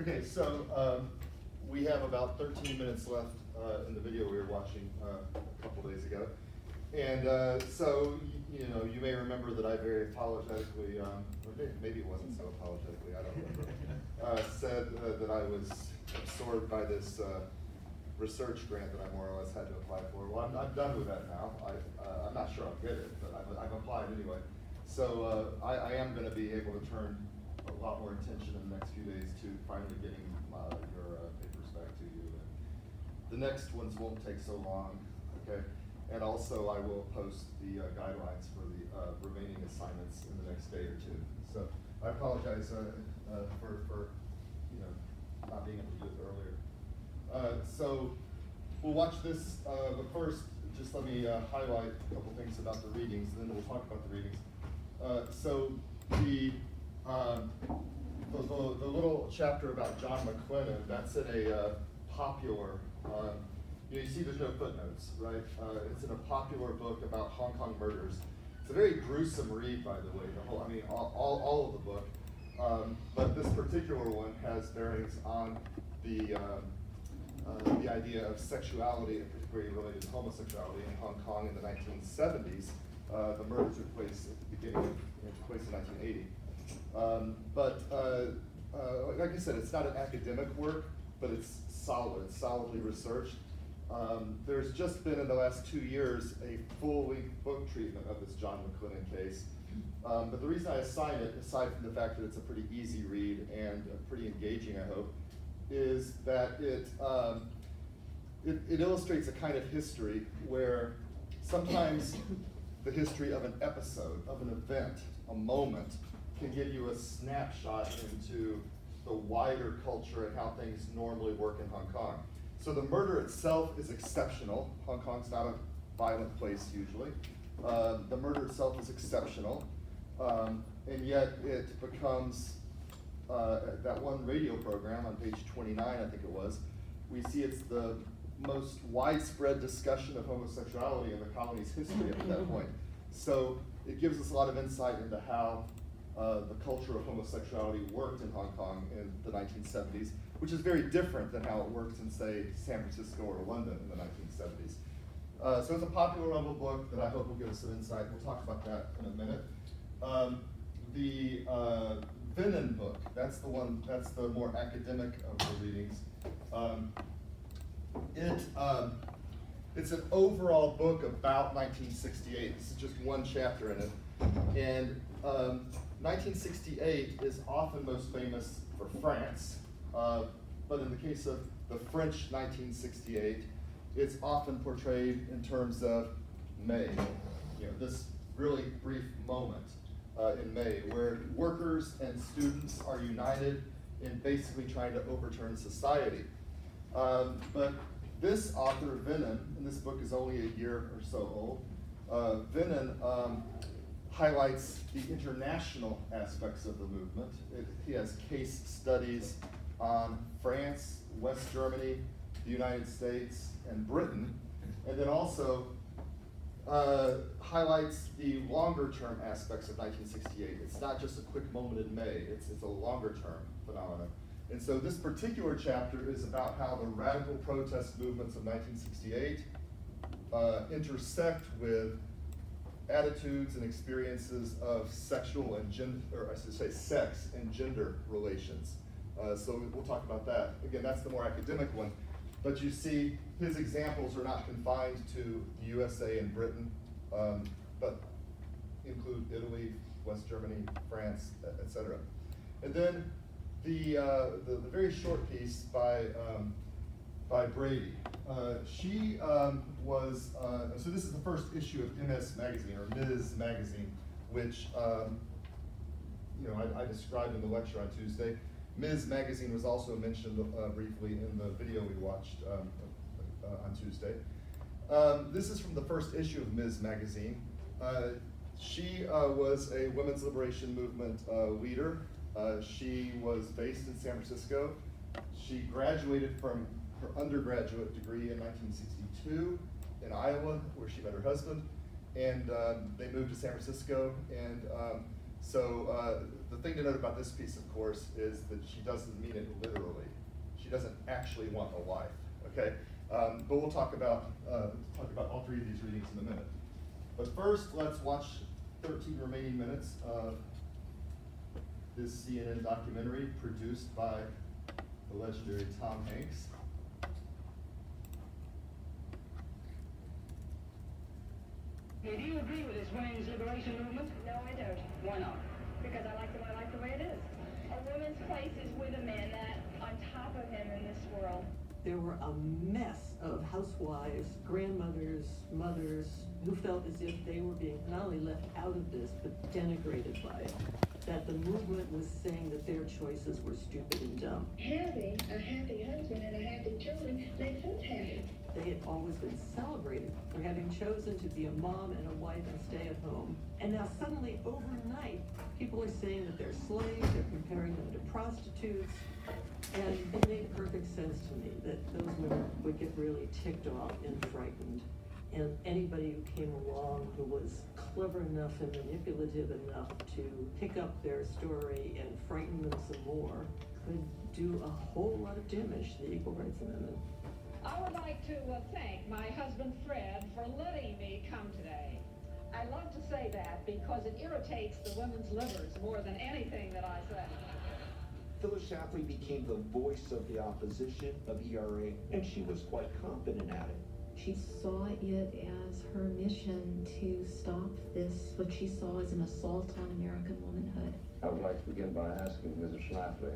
Okay, so we have about 13 minutes left in the video we were watching a couple days ago. And so, you may remember that I very apologetically, or maybe it wasn't so apologetically, I don't remember, said that I was absorbed by this research grant that I more or less had to apply for. Well, I'm done with that now. I'm not sure I'll get it, but I've applied anyway. So I am going to be able to turn a lot more attention in the next few days to finally getting your papers back to you. And the next ones won't take so long, okay? And also I will post the guidelines for the remaining assignments in the next day or two. So I apologize for not being able to do it earlier. So we'll watch this, but first just let me highlight a couple things about the readings, and then we'll talk about the readings. So the little chapter about John McClellan, that's in a popular, you see there's no footnotes, right? It's in a popular book about Hong Kong murders. It's a very gruesome read, by the way, all of the book. But this particular one has bearings on the idea of sexuality, and particularly related to homosexuality in Hong Kong in the 1970s. The murder took place at the beginning, it took place in 1980. Like I said, it's not an academic work, but it's solid, solidly researched. There's just been in the last 2 years a full-length book treatment of this John McClellan case. But the reason I assign it, aside from the fact that it's a pretty easy read and pretty engaging, I hope, is that it illustrates a kind of history where sometimes the history of an episode, of an event, a moment, can give you a snapshot into the wider culture and how things normally work in Hong Kong. So the murder itself is exceptional. Hong Kong's not a violent place usually. The murder itself is exceptional, and yet it becomes, that one radio program on page 29, I think it was, we see it's the most widespread discussion of homosexuality in the colony's history at that point. So it gives us a lot of insight into how the culture of homosexuality worked in Hong Kong in the 1970s, which is very different than how it worked in, say, San Francisco or London in the 1970s. So it's a popular level book that I hope will give us some insight. We'll talk about that in a minute. The Venom book, that's the more academic of the readings. It's an overall book about 1968. This is just one chapter in it. And 1968 is often most famous for France, but in the case of the French 1968, it's often portrayed in terms of May, this really brief moment in May where workers and students are united in basically trying to overturn society. But this author, Vinnen, and this book is only a year or so old, Vinnen highlights the international aspects of the movement. He has case studies on France, West Germany, the United States, and Britain, and then also highlights the longer term aspects of 1968. It's not just a quick moment in May, it's a longer term phenomenon. And so this particular chapter is about how the radical protest movements of 1968 intersect with attitudes and experiences of sexual and gender, or I should say sex and gender relations. So we'll talk about that. Again, that's the more academic one. But you see, his examples are not confined to the USA and Britain, but include Italy, West Germany, France, etc. And then the very short piece by Brady. She was, so this is the first issue of MS Magazine, or Ms. Magazine, which I described in the lecture on Tuesday. Ms. Magazine was also mentioned briefly in the video we watched on Tuesday. This is from the first issue of Ms. Magazine. She was a women's liberation movement leader. She was based in San Francisco. She graduated from her undergraduate degree in 1962 in Iowa, where she met her husband, and they moved to San Francisco. And so the thing to note about this piece, of course, is that she doesn't mean it literally. She doesn't actually want a wife, okay? But we'll talk about all three of these readings in a minute. But first, let's watch 13 remaining minutes of this CNN documentary produced by the legendary Tom Hanks. Do you agree with this women's liberation movement? No, I don't. Why not? Because I like the way it is. A woman's place is with a man that on top of him in this world. There were a mess of housewives, grandmothers, mothers, who felt as if they were being not only left out of this, but denigrated by it. That the movement was saying that their choices were stupid and dumb. Having a happy husband and a happy children makes us happy. They had always been celebrated for having chosen to be a mom and a wife and stay at home. And now suddenly, overnight, people are saying that they're slaves, they're comparing them to prostitutes. And it made perfect sense to me that those women would get really ticked off and frightened. And anybody who came along who was clever enough and manipulative enough to pick up their story and frighten them some more could do a whole lot of damage to the Equal Rights Amendment. I would like to thank my husband Fred for letting me come today. I love to say that because it irritates the women's livers more than anything that I say. Phyllis Schlafly became the voice of the opposition of ERA, and she was quite confident at it. She saw it as her mission to stop this, what she saw as an assault on American womanhood. I would like to begin by asking Mrs. Schlafly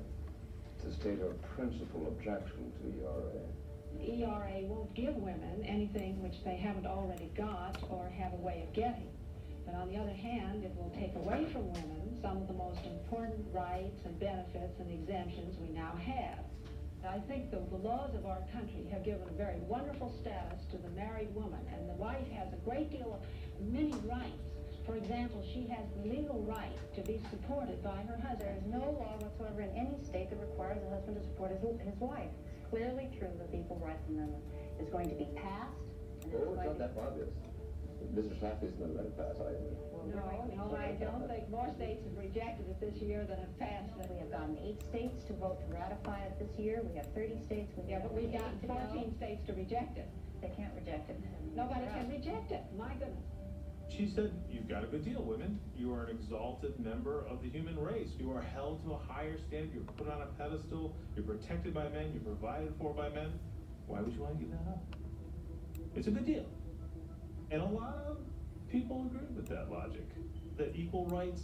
to state her principal objection to ERA. The ERA won't give women anything which they haven't already got or have a way of getting. But on the other hand, it will take away from women some of the most important rights and benefits and exemptions we now have. I think the laws of our country have given a very wonderful status to the married woman, and the wife has a great deal of many rights. For example, she has the legal right to be supported by her husband. There is no law whatsoever in any state that requires a husband to support his wife. It's clearly true that the Equal Rights Amendment is going to be passed. Oh, it's not that obvious. Mrs. Schlafly's going to let it pass either. No, I don't think more states have rejected it this year than have passed it. We have gotten 8 states to vote to ratify it this year. We have 30 states. Yeah, but we've gotten 14 states to reject it. They can't reject it. Nobody can reject it. My goodness. She said, you've got a good deal, women. You are an exalted member of the human race. You are held to a higher standard. You're put on a pedestal. You're protected by men. You're provided for by men. Why would you want to give that up? It's a good deal. And a lot of people agree with that logic, that equal rights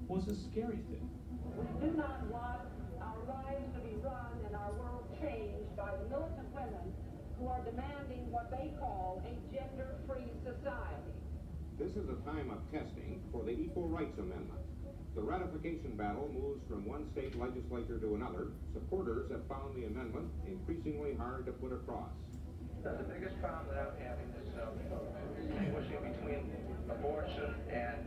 was a scary thing. We do not want our lives to be run and our world changed by the militant women who are demanding what they call a gender-free society. This is a time of testing for the Equal Rights Amendment. The ratification battle moves from one state legislature to another. Supporters have found the amendment increasingly hard to put across. The biggest problem that I'm having is distinguishing between abortion and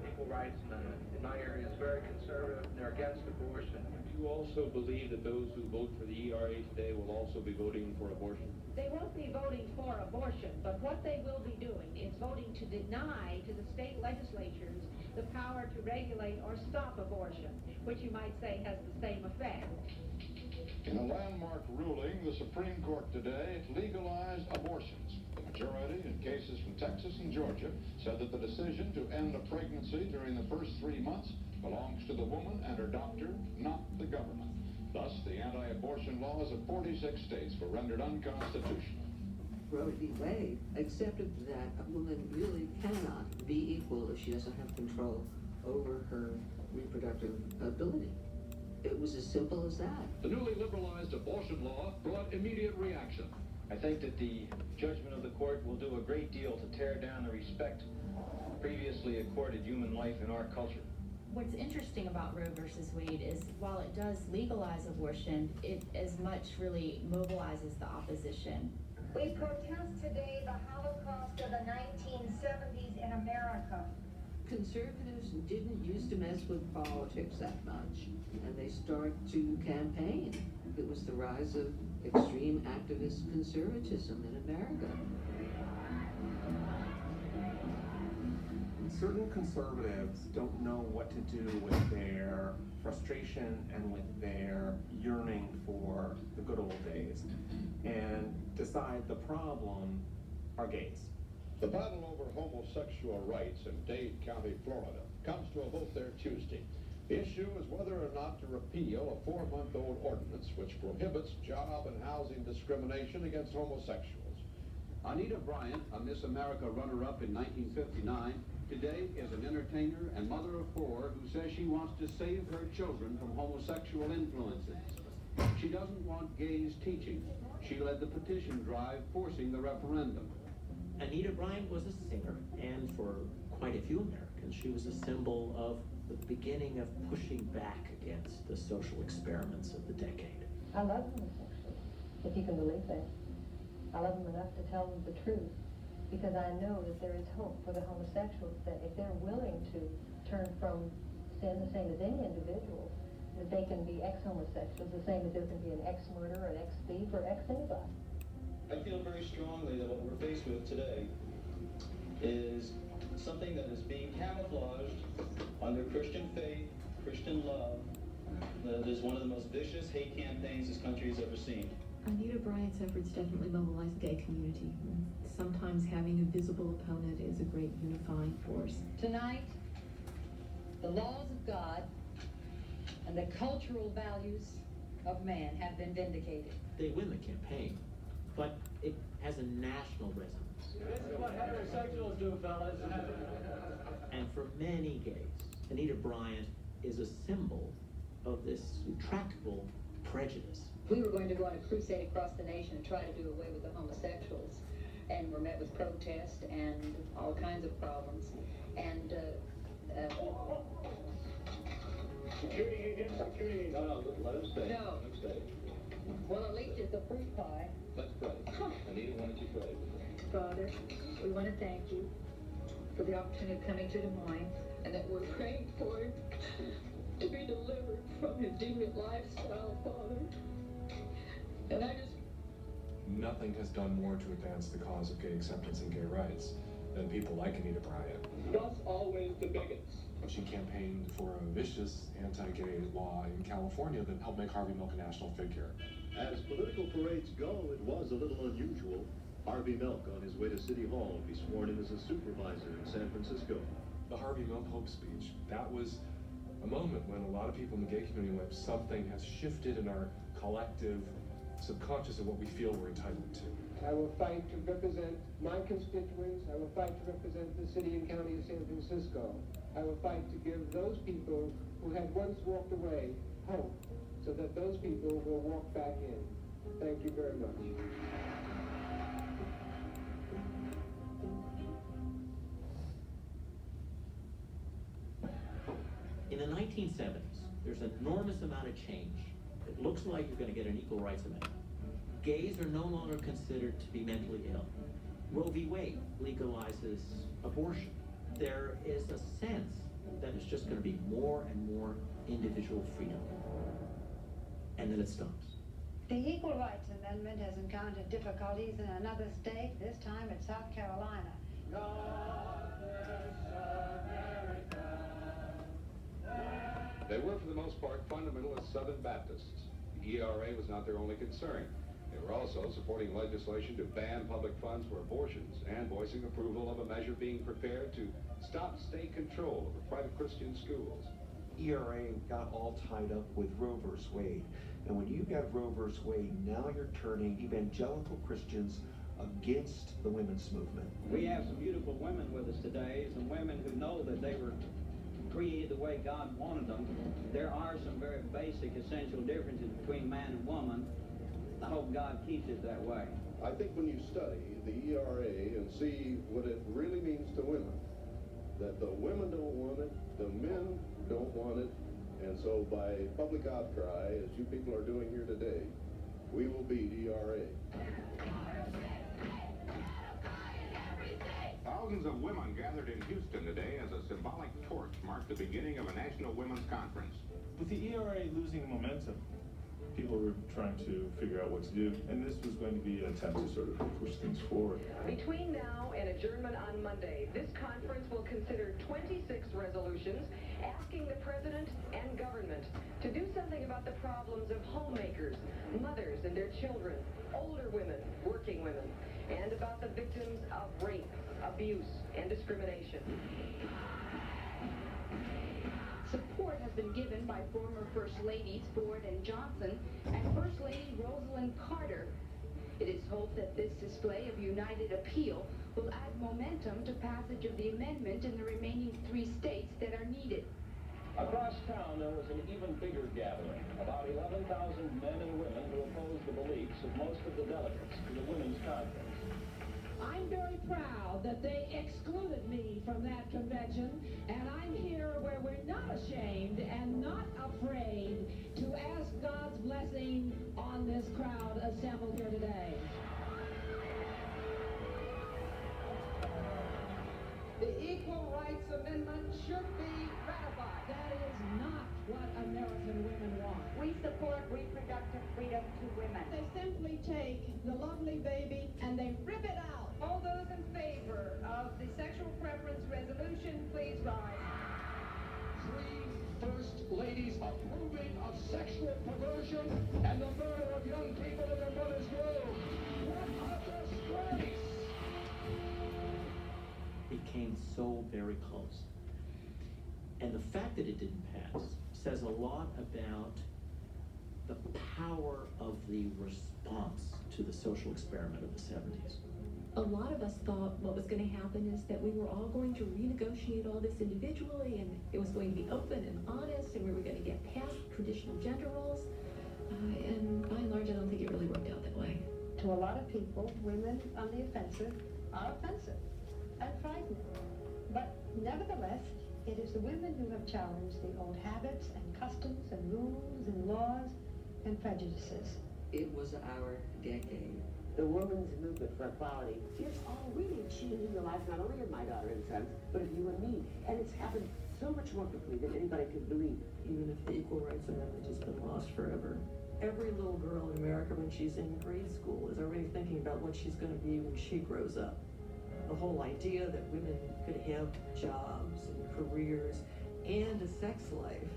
equal rights. In my area is very conservative. They're against abortion. Do you also believe that those who vote for the ERA today will also be voting for abortion? They won't be voting for abortion, but what they will be doing is voting to deny to the state legislatures the power to regulate or stop abortion, which you might say has the same effect. In a landmark ruling, the Supreme Court today legalized abortions. The majority in cases from Texas and Georgia said that the decision to end a pregnancy during the first 3 months belongs to the woman and her doctor, not the government. Thus, the anti-abortion laws of 46 states were rendered unconstitutional. Roe v. Wade accepted that a woman really cannot be equal if she doesn't have control over her reproductive ability. It was as simple as that. The newly liberalized abortion law brought immediate reaction. I think that the judgment of the court will do a great deal to tear down the respect previously accorded human life in our culture. What's interesting about Roe versus Wade is while it does legalize abortion, it as much really mobilizes the opposition. We protest today the Holocaust of the 1970s in America. Conservatives didn't used to mess with politics that much, and they start to campaign. It was the rise of extreme activist conservatism in America. Certain conservatives don't know what to do with their frustration and with their yearning for the good old days, and decide the problem are gays. The battle over homosexual rights in Dade County, Florida, comes to a vote there Tuesday. The issue is whether or not to repeal a 4-month-old ordinance which prohibits job and housing discrimination against homosexuals. Anita Bryant, a Miss America runner-up in 1959, today is an entertainer and mother of 4 who says she wants to save her children from homosexual influences. She doesn't want gays teaching. She led the petition drive forcing the referendum. Anita Bryant was a singer, and for quite a few Americans, she was a symbol of the beginning of pushing back against the social experiments of the decade. I love homosexuals, if you can believe that. I love them enough to tell them the truth, because I know that there is hope for the homosexuals, that if they're willing to turn from sin the same as any individual, that they can be ex-homosexuals, the same as there can be an ex-murderer, an ex-thief, or ex-anybody. I feel very strongly that what we're faced with today is something that is being camouflaged under Christian faith, Christian love. That is one of the most vicious hate campaigns this country has ever seen. Anita Bryant's efforts definitely mobilize the gay community. Sometimes having a visible opponent is a great unifying force. Tonight, the laws of God and the cultural values of man have been vindicated. They win the campaign, but it has a national resonance. This is what heterosexuals do, fellas. And for many gays, Anita Bryant is a symbol of this intractable prejudice. We were going to go on a crusade across the nation and try to do away with the homosexuals, and were met with protest and all kinds of problems. And Security agent, security agent. No, let him stay. No. Let him stay. well, at least it's a fruit pie. Let's pray. Anita, why don't you pray? Father, we want to thank you for the opportunity of coming to Des Moines, and that we're praying for him to be delivered from his deviant lifestyle, Father. And I just... Nothing has done more to advance the cause of gay acceptance and gay rights than people like Anita Bryant. Thus always the bigots. She campaigned for a vicious anti-gay law in California that helped make Harvey Milk a national figure. As political parades go, it was a little unusual. Harvey Milk, on his way to City Hall, be sworn in as a supervisor in San Francisco. The Harvey Milk Hope speech, that was a moment when a lot of people in the gay community went, something has shifted in our collective subconscious of what we feel we're entitled to. I will fight to represent my constituents. I will fight to represent the city and county of San Francisco. I will fight to give those people who had once walked away hope, so that those people will walk back in. Thank you very much. 1970s, there's an enormous amount of change. It looks like you're going to get an equal rights amendment. Gays are no longer considered to be mentally ill. Roe v. Wade legalizes abortion. There is a sense that it's just going to be more and more individual freedom. And then it stops. The Equal Rights Amendment has encountered difficulties in another state, this time in South Carolina. They were, for the most part, fundamentalist Southern Baptists. The ERA was not their only concern. They were also supporting legislation to ban public funds for abortions and voicing approval of a measure being prepared to stop state control over private Christian schools. ERA got all tied up with Roe v. Wade. And when you got Roe v. Wade, now you're turning evangelical Christians against the women's movement. We have some beautiful women with us today, some women who know that they were created the way God wanted them. There are some very basic, essential differences between man and woman. I hope God keeps it that way. I think when you study the ERA and see what it really means to women, that the women don't want it, the men don't want it, and so by public outcry, as you people are doing here today, we will beat ERA. Thousands of women gathered in Houston today as a symbolic torch marked the beginning of a national women's conference. With the ERA losing momentum, people were trying to figure out what to do, and this was going to be an attempt to sort of push things forward. Between now and adjournment on Monday, this conference will consider 26 resolutions asking the president and government to do something about the problems of homemakers, mothers and their children, older women, working women, and about the victims of rape, abuse, and discrimination. Support has been given by former First Ladies Ford and Johnson and First Lady Rosalind Carter. It is hoped that this display of united appeal will add momentum to passage of the amendment in the remaining 3 states that are needed. Across town, there was an even bigger gathering, about 11,000 men and women who opposed the beliefs of most of the delegates to the Women's Conference. I'm very proud that they excluded me from that convention, and I'm here where we're not ashamed and not afraid to ask God's blessing on this crowd assembled here today. The Equal Rights Amendment should be ratified. That is not what American women want. We support reproductive freedom to women. They simply take the lovely baby and they rip it out. All those in favor of the sexual preference resolution, please rise. 3 First Ladies approving of sexual perversion and the murder of young people in their mother's womb. What a disgrace! It came so very close. And the fact that it didn't pass says a lot about the power of the response to the social experiment of the 70s. A lot of us thought what was going to happen is that we were all going to renegotiate all this individually, and it was going to be open and honest, and we were going to get past traditional gender roles. And by and large, I don't think it really worked out that way. To a lot of people, women on the offensive are offensive and frightening. But nevertheless, it is the women who have challenged the old habits and customs and rules and laws and prejudices. It was our decade. The women's movement for equality is already changing the life not only of my daughter and sons, but of you and me. And it's happened so much more quickly than anybody could believe. Even if the Equal Rights Amendment has been lost forever, every little girl in America when she's in grade school is already thinking about what she's going to be when she grows up. The whole idea that women could have jobs and careers and a sex life,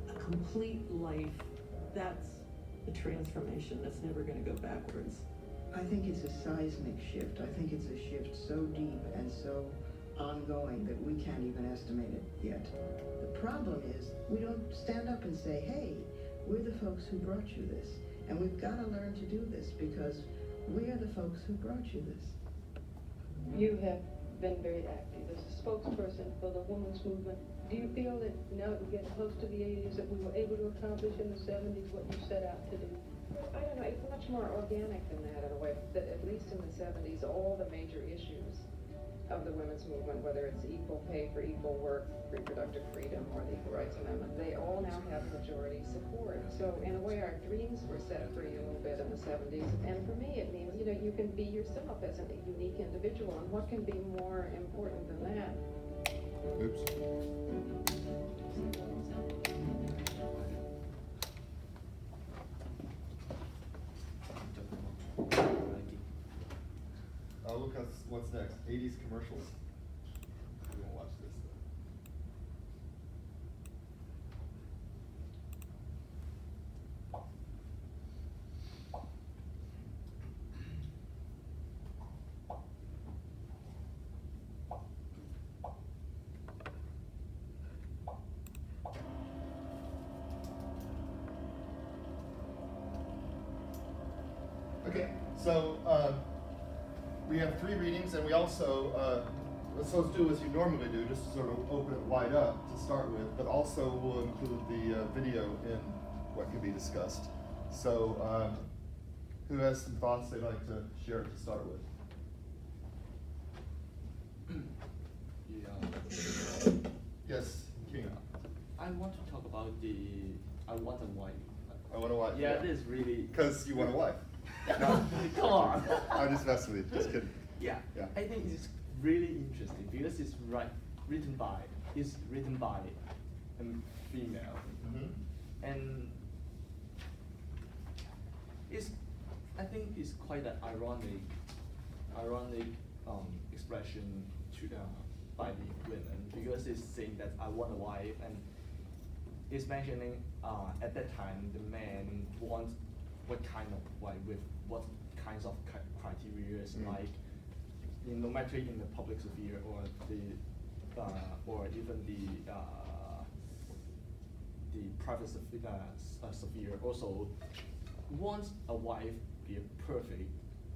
a complete life, that's a transformation that's never going to go backwards. I think it's a seismic shift. I think it's a shift so deep and so ongoing that we can't even estimate it yet. The problem is we don't stand up and say, hey, we're the folks who brought you this, and we've got to learn to do this because we are the folks who brought you this. You have been very active as a spokesperson for the women's movement. Do you feel that now that we get close to the 80s that we were able to accomplish in the 70s what you set out to do? I don't know, it's much more organic than that in a way. At least in the 70s, all the major issues of the women's movement, whether it's equal pay for equal work, reproductive freedom, or the Equal Rights Amendment, they all now have majority support. So in a way, our dreams were set free a little bit in the 70s. And for me, it means, you can be yourself as a unique individual. And what can be more important than that? Oops. Look at what's next. 80s commercials. We won't watch this though. Okay, so we have 3 readings, and we also, let's do as you normally do, just to sort of open it wide up to start with, but also we'll include the video in what can be discussed. So who has some thoughts they'd like to share to start with? Yeah. Yes, King. I want to talk about I want a wife. I want a wife. Yeah, it is really. Because you want a wife. No, come on. I'm just messing with you, just kidding. Yeah, I think it's really interesting because it's written by a female, and I think it's quite an ironic expression by the women, because it's saying that I want a wife, and it's mentioning at that time the man wants what kind of wife with what kinds of criteria, like no matter in the public sphere or or even the private sphere, also wants a wife be perfect,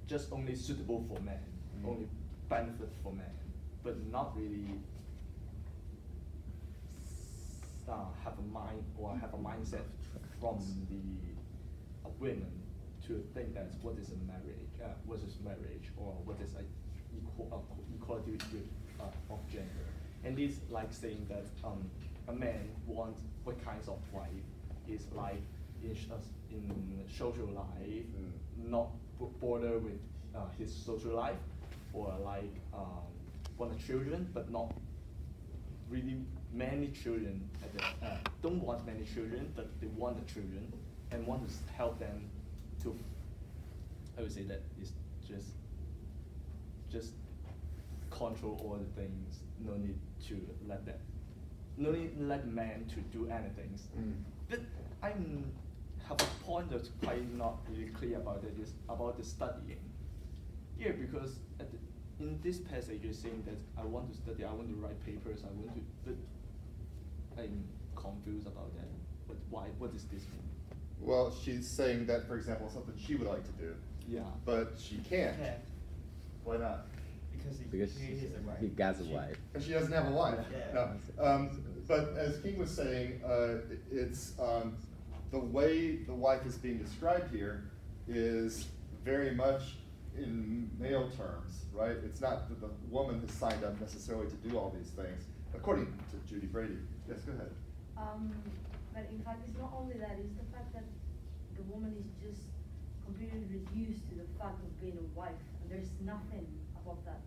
just only suitable for men, only benefit for men, but not really have a mind or have a mindset from the women to think that what is a marriage, or what is equality of gender. And it's like saying that a man wants what kinds of wife is like in social life, not border with his social life, or like want children, but not really many children. Don't want many children, but they want the children and want to help them to. I would say that it's just control all the things. No need to let men to do anything. But I have a point that's quite not really clear about it, is about the studying. Yeah, because in this passage you're saying that I want to study, I want to write papers, but I'm confused about that. But why? What does this mean? Well, she's saying that, for example, something she would like to do. Yeah. But she can't. Why not? Because he got a wife. Because she doesn't have a wife. Yeah. No. But as King was saying, it's the way the wife is being described here is very much in male terms, right? It's not that the woman has signed up necessarily to do all these things, according to Judy Brady. Yes, go ahead. But in fact, it's not only that, it's the fact that the woman is just completely reduced to the fact of being a wife, and there's nothing above that.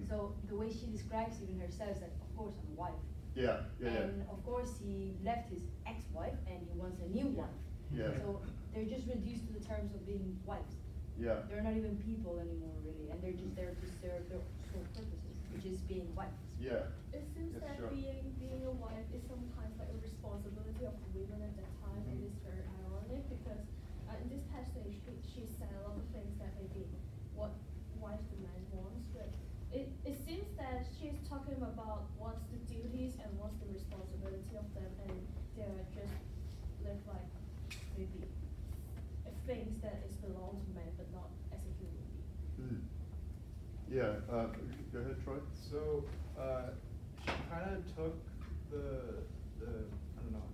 So the way she describes even herself is that, of course, I'm a wife. And of course, he left his ex-wife, and he wants a new wife. So they're just reduced to the terms of being wives. They're not even people anymore, really, and they're just there to serve their sole purposes, which is being wives. It seems that being a wife is sometimes like a responsibility of the women at that time, and it's very ironic because in this passage she said a lot of things that maybe what wife the man wants, but it seems that she's talking about what's the duties and what's the responsibility of them, and they're just live like maybe things that is belong to men, but not as a human being. Go ahead, Troy. So she kind of took the I don't know,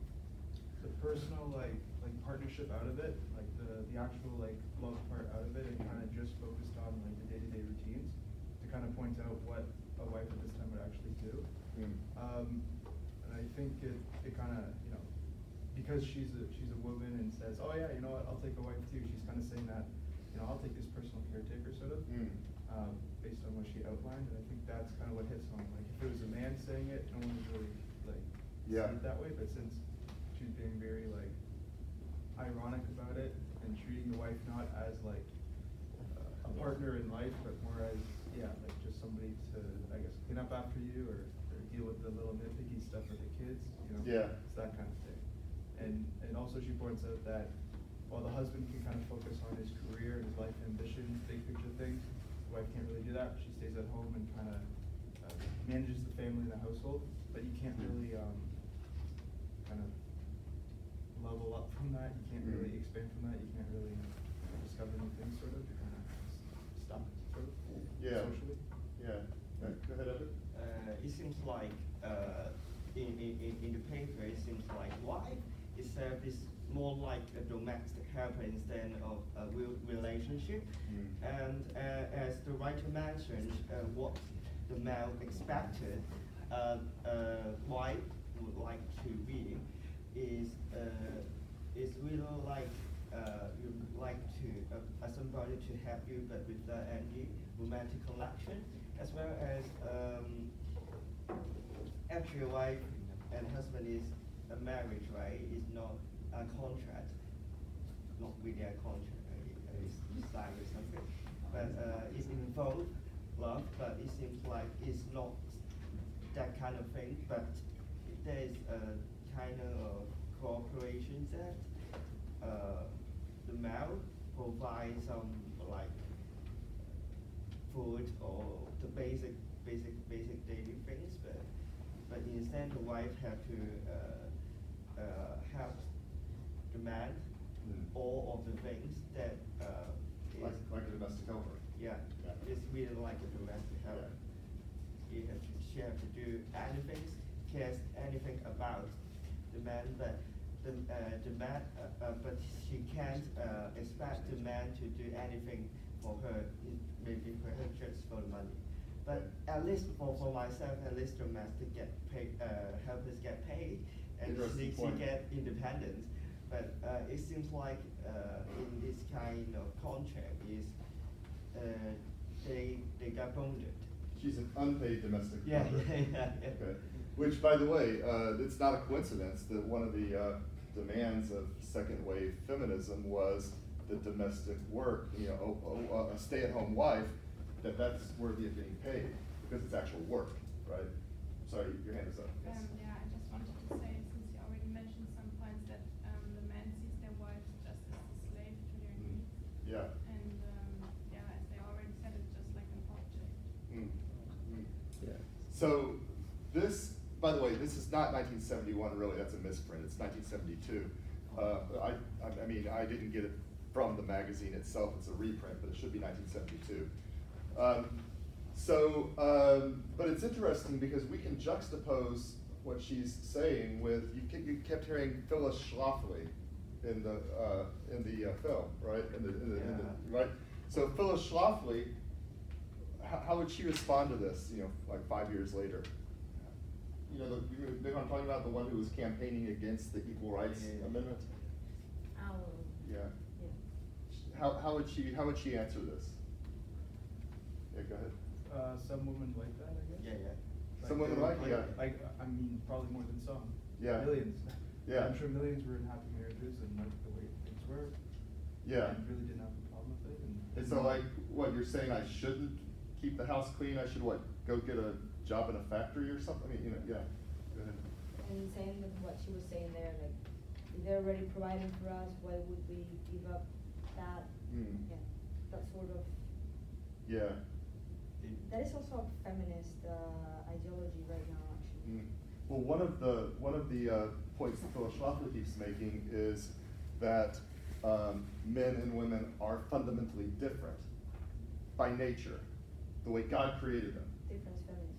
the personal like partnership out of it, like the actual like love part out of it, and kind of just focused on like the day-to-day routines to kind of point out what a wife at this time would actually do. And I think it kind of, you know, because she's a woman and says, oh yeah, you know what, I'll take a wife too. She's kind of saying that, you know, I'll take this personal caretaker sort of, based on what she outlined. And I think that's kind of what hits home. Like if it was a man saying it, no one would really like see it that way. But since she's being very like ironic about it and treating the wife not as like a partner in life, but more as like just somebody to, I guess, clean up after you or deal with the little nitpicky stuff with the kids, you know, it's that kind of thing. And also she points out that while the husband can kind of focus on his career and his life ambitions, big picture things, the wife can't really do that. She stays at home and kind of manages the family and the household, but you can't really kind of level up from that. You can't really expand from that. You can't really discover new things, sort of. You're kind of stuck, sort of, socially. Go ahead, Evan. It seems like in the paper, it seems like wife itself is more like a domestic helper instead of a real relationship. And as the writer mentioned, what the male expected wife would like to be is really like you like to somebody to help you, but without any romantic connection, as well as actually a wife and husband is a marriage, right? It's not a contract, not really a contract. It's signed or something, but it's involved love, but it seems like it's not that kind of thing. But there's a kind of cooperation that the male provides some like food or the basic daily things, but instead the wife have to help the man all of the things that like a domestic helper. It's really like a domestic helper. She have to do anything, cares anything about the man, but the man, but she can't expect the man to do anything for her, maybe for her just for the money. But at least for myself, at least domestic get paid, helpers get paid, and she get independence. But it seems like in this kind of contract is they got bonded. She's an unpaid domestic worker. Okay. Which, by the way, it's not a coincidence that one of the demands of second wave feminism was the domestic work. You know, a stay-at-home wife, that's worthy of being paid because it's actual work, right? Sorry, your hand is up. Yes. Yeah, I just wanted to say, since you already mentioned some points, that the man sees their wife just as a slave to their needs. Yeah. And as they already said, it's just like an object. Yeah. So this, by the way, this is not 1971 really, that's a misprint, it's 1972. I mean, I didn't get it from the magazine itself, it's a reprint, but it should be 1972. But it's interesting because we can juxtapose what she's saying with, you kept hearing Phyllis Schlafly in the film, right? Right? So Phyllis Schlafly, how would she respond to this, you know, like 5 years later? You know, the one I'm talking about, the one who was campaigning against the Equal Rights Amendment? How would she answer this? Yeah, go ahead. Some women like that, I guess. Like some women like I mean, probably more than some. Yeah. Millions. Yeah. I'm sure millions were in happy marriages and liked the way things were. Yeah. And really didn't have a problem with it. And so, like, what you're saying? I shouldn't keep the house clean. I should go get a job in a factory or something. I mean, you know, yeah. Go ahead. And saying with what she was saying there, like, if they're already providing for us, why would we give up that? Yeah, that sort of. Yeah. That is also a feminist ideology right now, actually. Well, one of the points that Phyllis Schlafly keeps making is that men and women are fundamentally different by nature, the way God created them. Different feminism.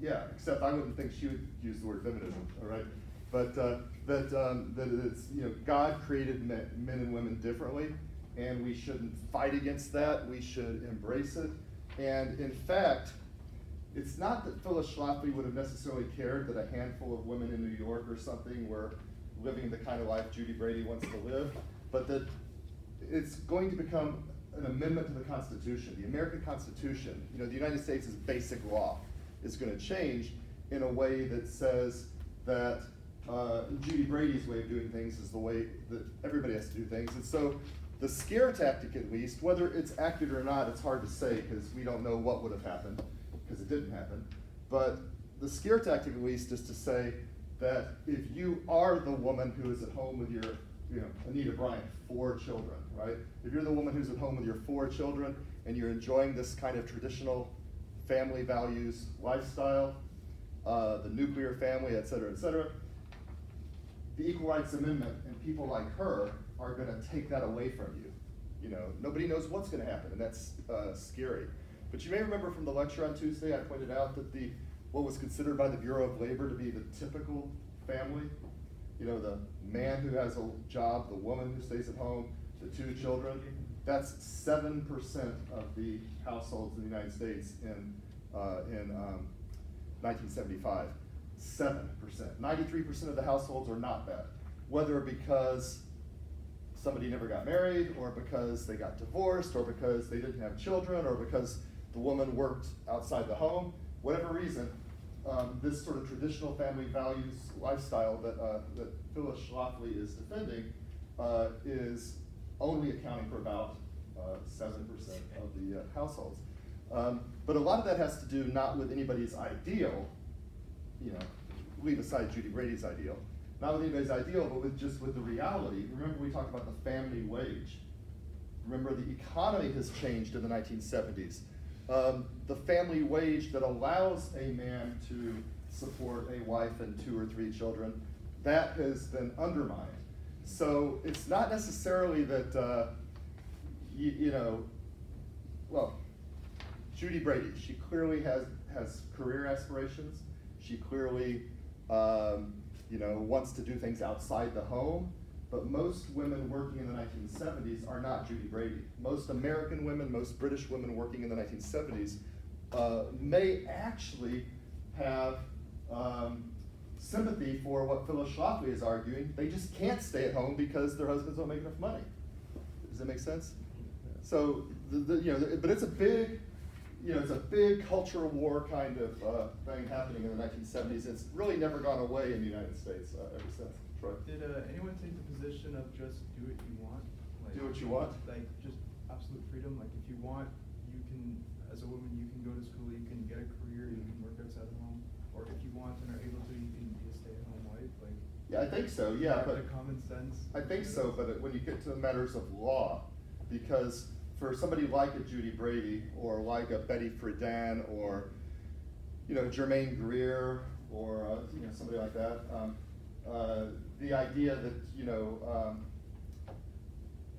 Yeah, except I wouldn't think she would use the word feminism, all right? But that it's, you know, God created men and women differently, and we shouldn't fight against that. We should embrace it. And in fact, it's not that Phyllis Schlafly would have necessarily cared that a handful of women in New York or something were living the kind of life Judy Brady wants to live, but that it's going to become an amendment to the Constitution. The American Constitution, the United States' basic law, is going to change in a way that says that Judy Brady's way of doing things is the way that everybody has to do things. And so the scare tactic, at least, whether it's accurate or not, it's hard to say because we don't know what would have happened, because it didn't happen. But the scare tactic, at least, is to say that if you are the woman who is at home with your, Anita Bryant, 4 children, right? If you're the woman who's at home with your 4 children and you're enjoying this kind of traditional family values lifestyle, the nuclear family, et cetera, the Equal Rights Amendment and people like her are going to take that away from you. Nobody knows what's going to happen, and that's scary. But you may remember from the lecture on Tuesday, I pointed out that what was considered by the Bureau of Labor to be the typical family, the man who has a job, the woman who stays at home, the 2 children, that's 7% of the households in the United States in 1975. 7%. 93% of the households are not that. Whether because somebody never got married, or because they got divorced, or because they didn't have children, or because the woman worked outside the home, whatever reason, this sort of traditional family values lifestyle that Phyllis Schlafly is defending is only accounting for about 7% of the households. But a lot of that has to do not with anybody's ideal, leave aside Judy Brady's ideal, not with anybody's ideal, but with the reality. Remember we talked about the family wage. Remember the economy has changed in the 1970s. The family wage that allows a man to support a wife and 2 or 3 children, that has been undermined. So it's not necessarily that, Judy Brady, she clearly has career aspirations. She clearly, wants to do things outside the home. But most women working in the 1970s are not Judy Brady. Most American women, most British women working in the 1970s may actually have sympathy for what Phyllis Schlafly is arguing. They just can't stay at home because their husbands don't make enough money. Does that make sense? So, but it's a big, it's a big cultural war kind of thing happening in the 1970s. It's really never gone away in the United States ever since. Troy? Did anyone take the position of just do what you want? Do what you want? Like just absolute freedom. Like if you want, you can, as a woman, you can go to school, you can get a career, you can work outside the home, or if you want and are able to, you can be a stay-at-home wife. Like. Yeah, I think so. Yeah, but common sense. I think so, but when you get to the matters of law, because for somebody like a Judy Brady or like a Betty Friedan or Germaine Greer or somebody like that, the idea that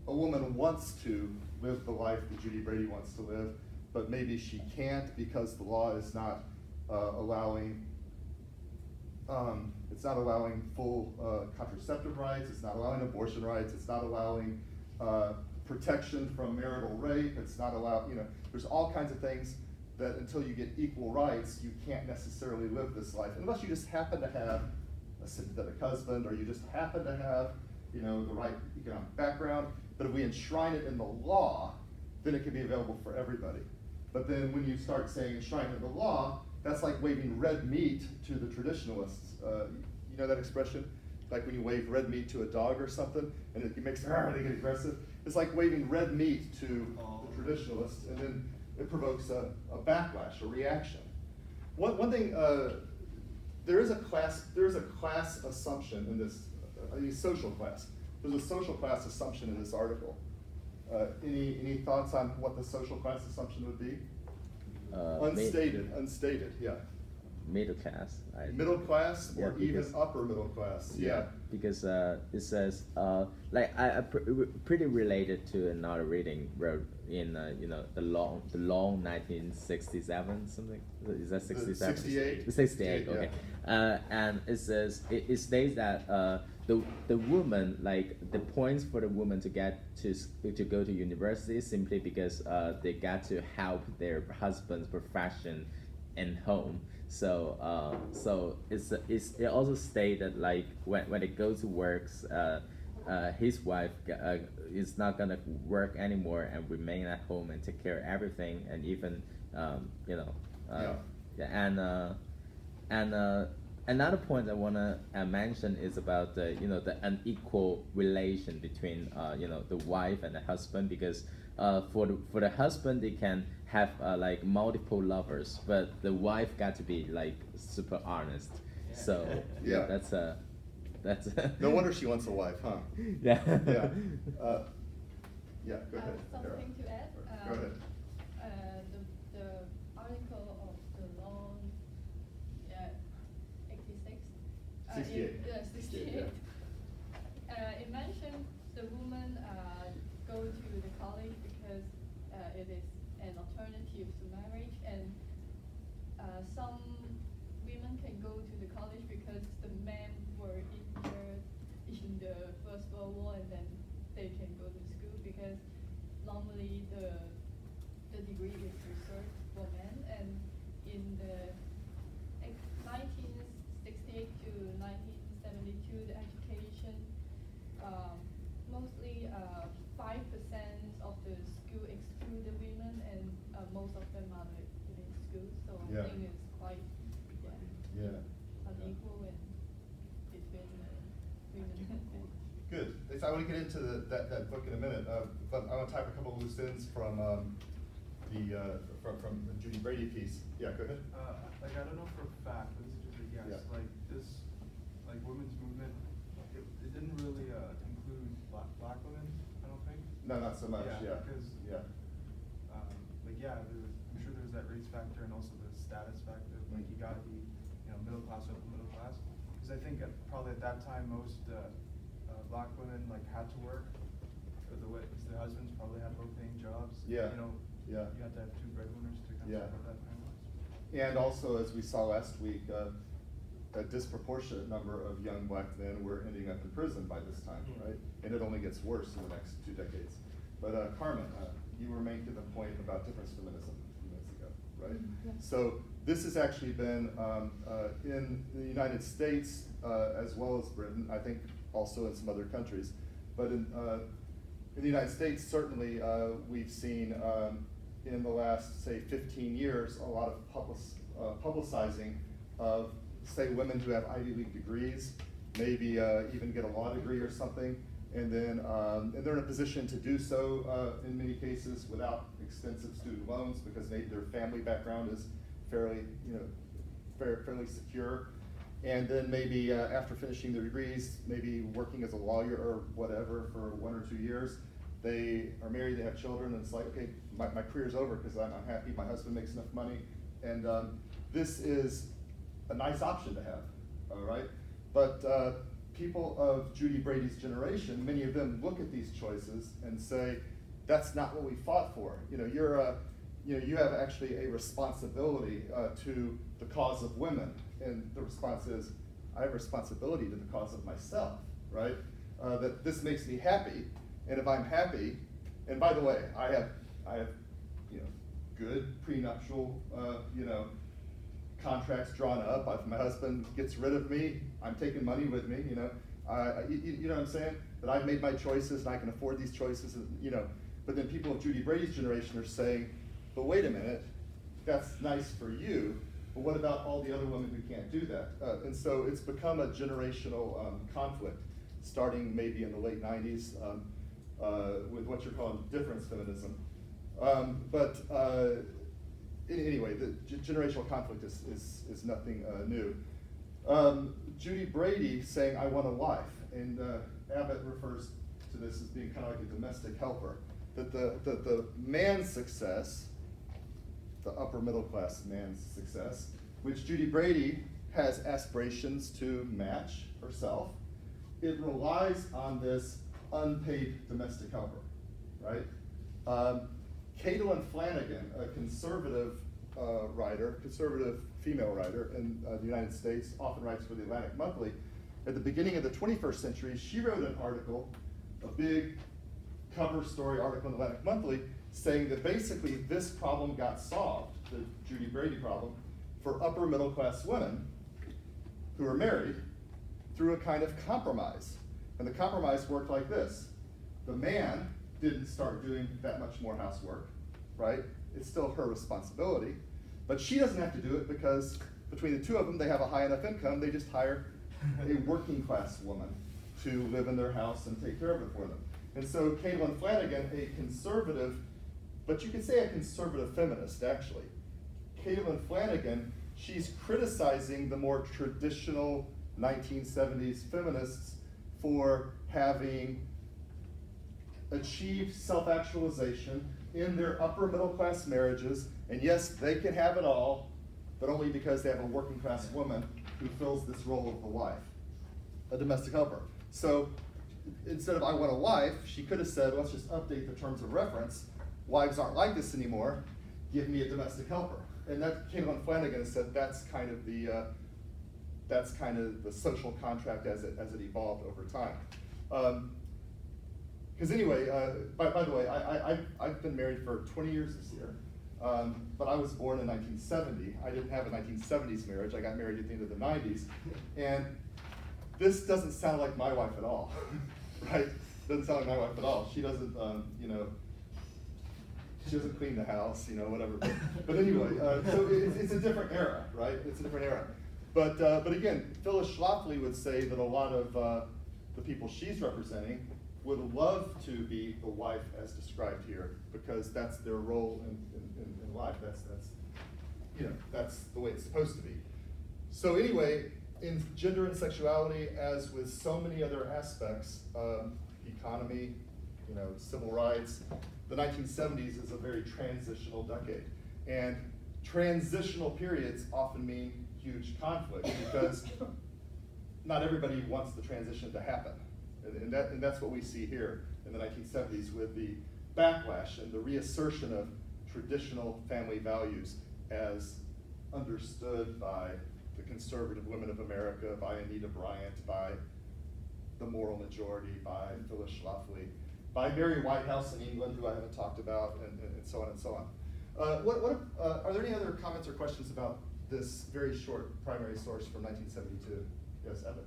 a woman wants to live the life that Judy Brady wants to live, but maybe she can't because the law is not allowing. It's not allowing full contraceptive rights. It's not allowing abortion rights. It's not allowing protection from marital rape. It's not allowed. There's all kinds of things that until you get equal rights, you can't necessarily live this life unless you just happen to have a sympathetic husband or you just happen to have the right economic background. But if we enshrine it in the law, then it can be available for everybody. But then when you start saying enshrine it in the law, that's like waving red meat to the traditionalists. You know that expression? Like when you wave red meat to a dog or something, and it makes they get aggressive. It's like waving red meat to the traditionalists, and then it provokes a backlash, a reaction. One thing, there is a class assumption in this, a social class. There's a social class assumption in this article. Any thoughts on what the social class assumption would be? Unstated, yeah. Middle class. Middle class, or even upper middle class, yeah. Because it says, I pretty related to another reading wrote in the long 1967 something. Is that 67? 68. 68. Okay. Yeah. And it says it states that the woman, like the points for the woman to get to go to university is simply because they got to help their husband's profession in home. So it also stated like when it goes to works, his wife is not gonna work anymore and remain at home and take care of everything, and even another point I wanna mention is about the unequal relation between the wife and the husband, because for the husband they can have like multiple lovers, but the wife got to be like super honest. So Yeah. that's No wonder she wants a wife, huh? Yeah. Yeah. Yeah. Go ahead. Something to add. Go ahead. The article of the law 86. 68. 68. It mentioned the woman go to the college because it is an alternative to marriage, and some women can go to the college because the men were injured in the First World War, and then they can go to school because normally the degree is reserved for men. And in the 1968 to 1972, the education mostly 5% of the school excluded women, and most of them are in school. So I think it's quite unequal and between women and men. Good. I want to get into that book in a minute, but I want to type a couple of loose ends from the Judy Brady piece. Yeah, go ahead. Like, I don't know for a fact, but this is just a guess. Yeah. Like this, like women's movement, it didn't really include black women. I don't think. No, not so much. Yeah. Because I'm sure there's that race factor and also the status factor. Like you got to be, middle class, upper middle class. Because I think probably at that time most black women like had to work, or because their husbands probably had low-paying jobs. Yeah. You had to have two breadwinners to kind of support that family. And also, as we saw last week, a disproportionate number of young black men were ending up in prison by this time, right? And it only gets worse in the next 2 decades. But Carmen, you were making the point about difference feminism a few minutes ago, right? Yeah. So this has actually been in the United States as well as Britain, I think also in some other countries. But in the United States, certainly we've seen in the last, say, 15 years, a lot of publicizing of, say, women who have Ivy League degrees, maybe even get a law degree or something, and then and they're in a position to do so in many cases without extensive student loans because maybe their family background is fairly secure. And then maybe after finishing their degrees, maybe working as a lawyer or whatever for 1 or 2 years, they are married, they have children, and it's like, okay, my career's over because I'm happy, my husband makes enough money. And this is a nice option to have, all right? But people of Judy Brady's generation, many of them look at these choices and say, that's not what we fought for. You have actually a responsibility to the cause of women. And the response is, I have a responsibility to the cause of myself, right? That this makes me happy, and if I'm happy, and by the way, I have good prenuptial contracts drawn up. If my husband gets rid of me, I'm taking money with me. You know what I'm saying? That I've made my choices and I can afford these choices. But then people of Judy Brady's generation are saying, but wait a minute, that's nice for you. But what about all the other women who can't do that? And so it's become a generational conflict, starting maybe in the late 90s with what you're calling difference feminism. Anyway, the generational conflict is nothing new. Judy Brady saying, I want a wife, and Abbott refers to this as being kind of like a domestic helper. That the man's success, the upper middle class man's success, which Judy Brady has aspirations to match herself, it relies on this unpaid domestic helper, right? Caitlin Flanagan, a conservative conservative female writer in the United States, often writes for the Atlantic Monthly. At the beginning of the 21st century, she wrote an article, a big cover story article in the Atlantic Monthly, saying that basically this problem got solved, the Judy Brady problem, for upper middle class women who are married through a kind of compromise. And the compromise worked like this. The man didn't start doing that much more housework, right? It's still her responsibility, but she doesn't have to do it because between the two of them, they have a high enough income, they just hire a working class woman to live in their house and take care of it for them. And so Caitlin Flanagan, a conservative, but you could say a conservative feminist actually. Caitlin Flanagan, she's criticizing the more traditional 1970s feminists for having achieved self-actualization in their upper middle class marriages, and yes, they can have it all, but only because they have a working class woman who fills this role of the wife, a domestic helper. So instead of I want a wife, she could have said, let's just update the terms of reference. Wives aren't like this anymore. Give me a domestic helper. And that Caitlin Flanagan said that's kind of the social contract as it evolved over time. Because anyway, by the way, I've been married for 20 years this year, but I was born in 1970. I didn't have a 1970s marriage. I got married at the end of the 90s, and this doesn't sound like my wife at all, right? Doesn't sound like my wife at all. She doesn't, she doesn't clean the house, whatever. But anyway, so it's a different era, right? It's a different era. But again, Phyllis Schlafly would say that a lot of the people she's representing would love to be the wife as described here, because that's their role in life. That's the way it's supposed to be. So anyway, in gender and sexuality, as with so many other aspects, economy, civil rights, the 1970s is a very transitional decade. And transitional periods often mean huge conflict because not everybody wants the transition to happen. And that's what we see here in the 1970s with the backlash and the reassertion of traditional family values as understood by the conservative women of America, by Anita Bryant, by the moral majority, by Phyllis Schlafly, by Mary Whitehouse in England, who I haven't talked about, and so on and so on. Are there any other comments or questions about this very short primary source from 1972? Yes, Evan.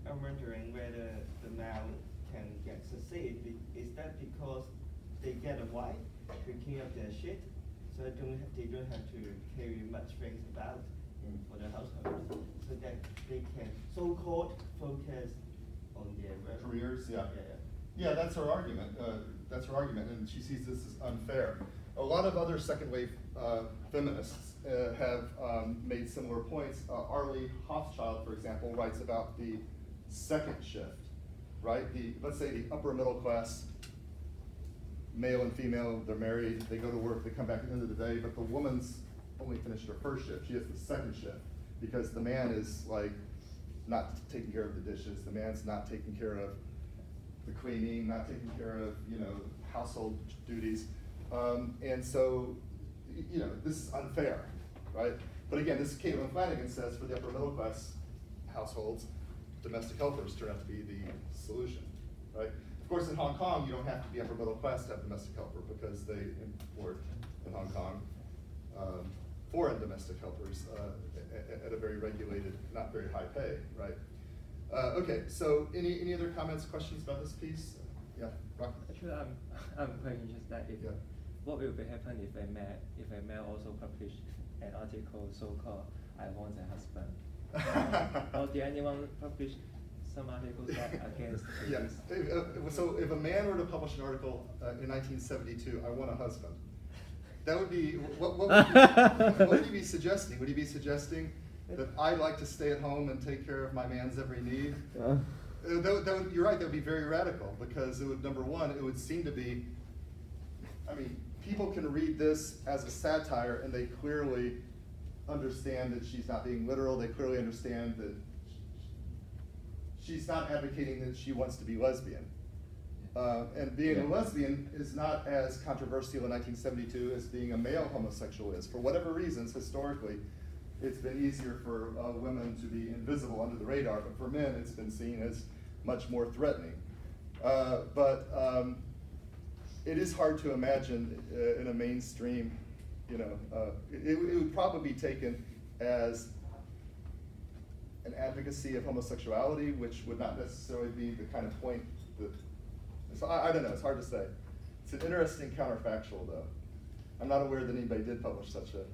I'm wondering whether the male can succeed. Is that because they get a wife to clean up their shit, so they don't have to carry much things about for the household, so that they can so-called focus on their careers? Yeah, that's her argument. And she sees this as unfair. A lot of other second wave feminists have made similar points. Arlie Hochschild, for example, writes about the second shift, right? Let's say the upper middle class, male and female, they're married, they go to work, they come back at the end of the day, but the woman's only finished her first shift. She has the second shift because the man is like not taking care of the dishes. The man's not taking care of the cleaning, not taking care of household duties. And so, this is unfair, right? But again, this is Caitlin Flanagan says for the upper middle class households, domestic helpers turn out to be the solution, right? Of course, in Hong Kong, you don't have to be upper middle class to have a domestic helper because they import in Hong Kong foreign domestic helpers at a very regulated, not very high pay, right? Okay, so any other comments, questions about this piece? Yeah, Rock? Actually, I'm quite interested if what will be happen if a man also publish an article so-called "I want a husband," or did anyone publish some articles that against this? So if a man were to publish an article in 1972, "I want a husband," that would be what would he be suggesting? Would he be suggesting that I'd like to stay at home and take care of my man's every need? You're right, that would be very radical because it would, number one, it would seem to be, people can read this as a satire and they clearly understand that she's not being literal. They clearly understand that she's not advocating that she wants to be lesbian. And being a lesbian is not as controversial in 1972 as being a male homosexual is. For whatever reasons, historically, it's been easier for women to be invisible under the radar, but for men, it's been seen as much more threatening. It is hard to imagine in a mainstream, it would probably be taken as an advocacy of homosexuality, which would not necessarily be the kind of point that, so I don't know, it's hard to say. It's an interesting counterfactual though. I'm not aware that anybody did publish such an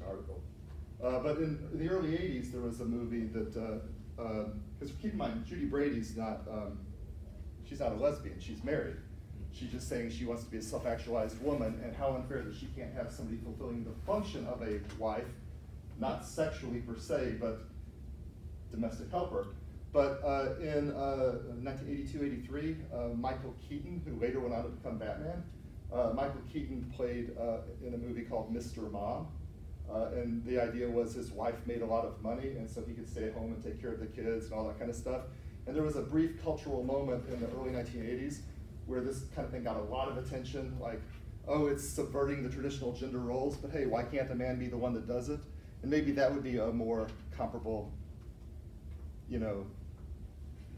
article. But in the early 80s, there was a movie that, because keep in mind, Judy Brady's not, she's not a lesbian, she's married. She's just saying she wants to be a self-actualized woman, and how unfair that she can't have somebody fulfilling the function of a wife, not sexually per se, but domestic helper. But in 1982-83, Michael Keaton, who later went on to become Batman, Michael Keaton played in a movie called Mr. Mom. And the idea was his wife made a lot of money, and so he could stay at home and take care of the kids and all that kind of stuff. And there was a brief cultural moment in the early 1980s where this kind of thing got a lot of attention, like, oh, it's subverting the traditional gender roles, but hey, why can't a man be the one that does it? And maybe that would be a more comparable, you know,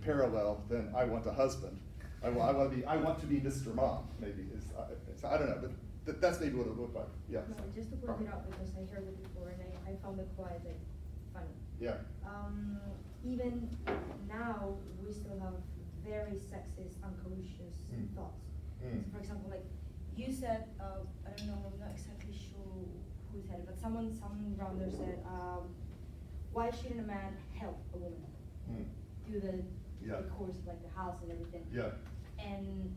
parallel than I want a husband. I want to be Mr. Mom, maybe. I don't know, but that's maybe what it would look like. Yeah. No, just to point it out, because I heard it before and I found it quite like funny. Yeah. Even now, we still have very sexist, unconscious thoughts. So for example, like you said, I don't know, I'm not exactly sure who said it, but some around there said, why shouldn't a man help a woman do the course of like the house and everything? Yeah. And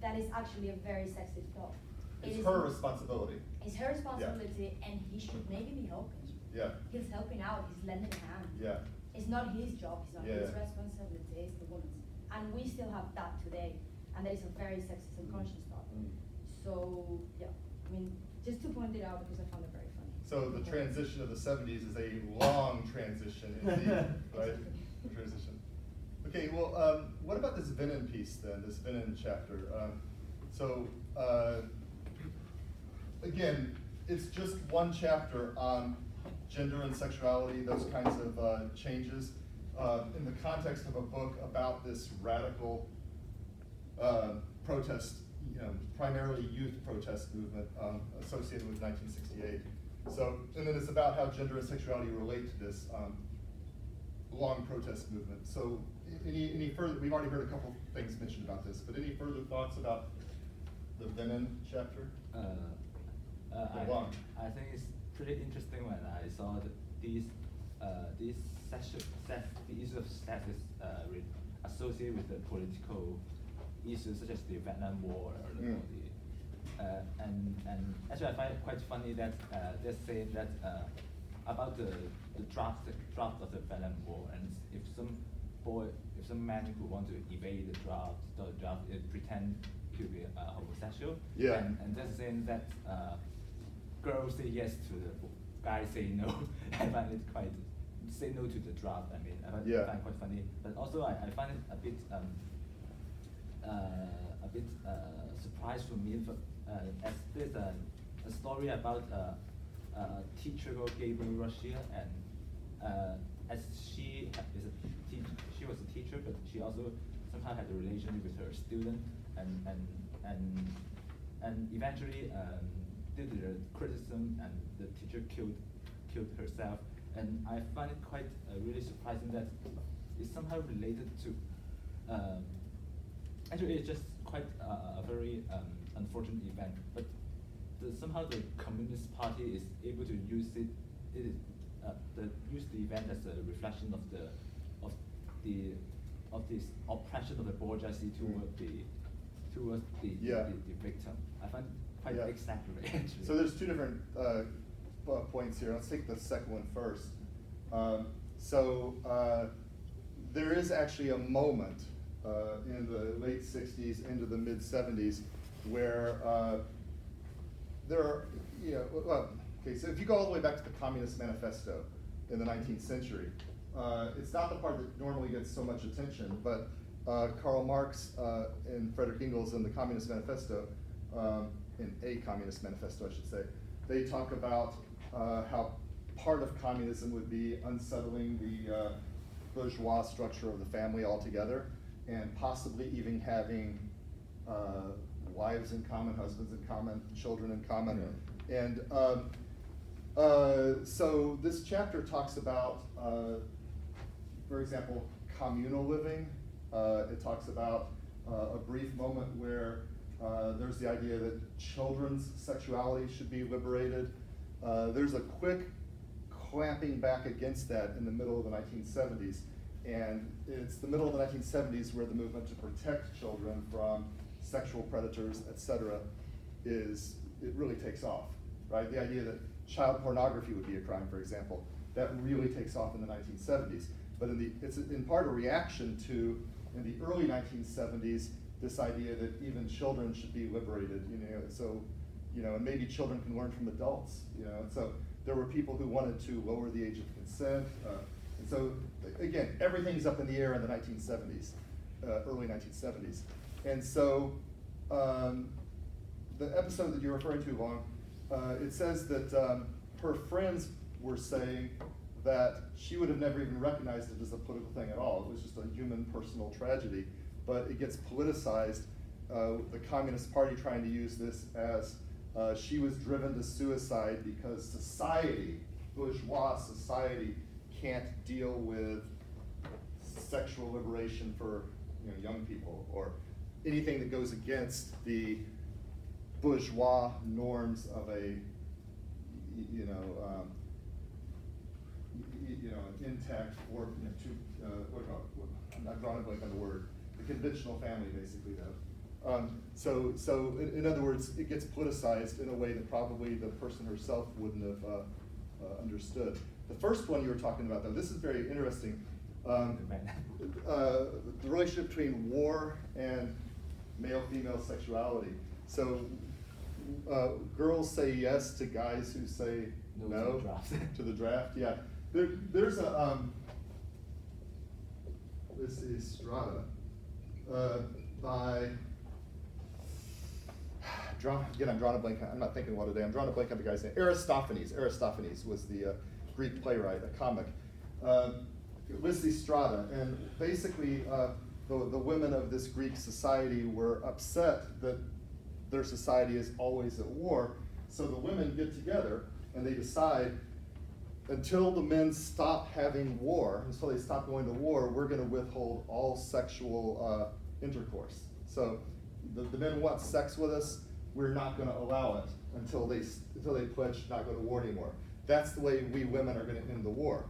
that is actually a very sexist thought. It's her responsibility. It's her responsibility, and he should maybe be helping. Yeah. He's helping out, he's lending a hand. Yeah. It's not his job, it's not his responsibility, it's the woman's. And we still have that today, and that is a very sexist and conscious thought. So, yeah, I mean, just to point it out because I found it very funny. So the transition of the 70s is a long transition indeed, right? Transition. Okay, well, what about this Venom piece then, this Venom chapter? Again, it's just one chapter on gender and sexuality, those kinds of changes, in the context of a book about this radical protest, you know, primarily youth protest movement associated with 1968. So, and then it's about how gender and sexuality relate to this long protest movement. So, any further, we've already heard a couple things mentioned about this, but any further thoughts about the Venom chapter? I think it's pretty interesting when I saw these the issue of sex is associated with the political issues such as the Vietnam War or and actually I find it quite funny that they're saying that about the draft of the Vietnam War, and if some man who want to evade the draft, it pretend to be homosexual. Yeah. And they're saying that girls say yes to the guys say no. I find it quite say no to the draft. I mean, I find it quite funny. But also I find it a bit surprise for me. As there's a story about a teacher called Gabriel Russia, and as she was a teacher, but she also somehow had a relationship with her student, and eventually due to the criticism, and the teacher killed herself. And I find it quite really surprising that it's somehow related to. Actually, it's just quite a very unfortunate event, but somehow the Communist Party is able to use use the event as a reflection of this oppression of the bourgeoisie towards the victim. I find it quite exaggerated. Actually. So there's two different points here. Let's take the second one first. There is actually a moment in the late 60s into the mid 70s where there are, okay, so if you go all the way back to the Communist Manifesto in the 19th century, it's not the part that normally gets so much attention, but Karl Marx and Frederick Engels in the Communist Manifesto, in a Communist Manifesto, I should say, they talk about how part of communism would be unsettling the bourgeois structure of the family altogether, and possibly even having wives in common, husbands in common, children in common. And So this chapter talks about, for example, communal living. It talks about a brief moment where there's the idea that children's sexuality should be liberated. There's a quick clamping back against that in the middle of the 1970s. And it's the middle of the 1970s where the movement to protect children from sexual predators, etc., it really takes off, right? The idea that child pornography would be a crime, for example, that really takes off in the 1970s. But it's in part a reaction to, in the early 1970s, this idea that even children should be liberated, and maybe children can learn from adults, and so there were people who wanted to lower the age of consent, and so again, everything's up in the air in the 1970s, early 1970s, and so the episode that you're referring to, Long, it says that her friends were saying that she would have never even recognized it as a political thing at all. It was just a human personal tragedy, but it gets politicized. The Communist Party trying to use this as she was driven to suicide because society, bourgeois society, can't deal with sexual liberation for young people or anything that goes against the bourgeois norms of a an intact or I'm not drawing a blank on the word, the conventional family, basically, though. So in other words, it gets politicized in a way that probably the person herself wouldn't have understood. The first one you were talking about, though, this is very interesting. The relationship between war and male-female sexuality. So girls say yes to guys who say no to the draft. Yeah, there's a this is Strada by I'm drawing a blank. I'm not thinking well today. I'm drawing a blank on the guy's name. Aristophanes. Aristophanes was the Greek playwright, a comic. Lysistrata, and basically the women of this Greek society were upset that their society is always at war, so the women get together and they decide, until the men stop having war, until they stop going to war, we're going to withhold all sexual intercourse. So the men want sex with us, we're not going to allow it until they pledge to not go to war anymore. That's the way we women are going to end the war.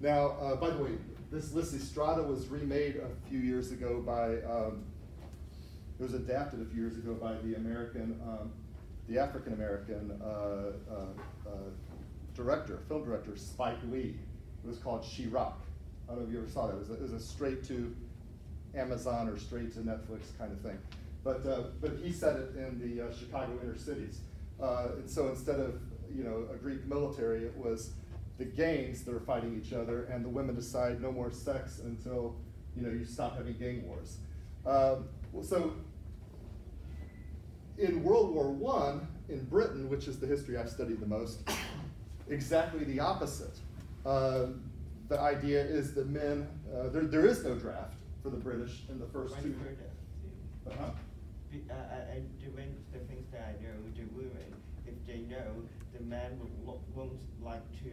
Now, by the way, this Lysistrata was remade a few years ago by, it was adapted a few years ago by the African-American film director, Spike Lee. It was called She-Rock. I don't know if you ever saw that. It was a straight to Amazon or straight to Netflix kind of thing. But he set it in the Chicago inner cities. And so instead of a Greek military, it was the gangs that are fighting each other, and the women decide no more sex until you stop having gang wars. So in World War I, in Britain, which is the history I've studied the most, exactly the opposite. The idea is that men, there is no draft for the British in the first two. Uh-huh. And the things that I know, the women, if they know the man won't like to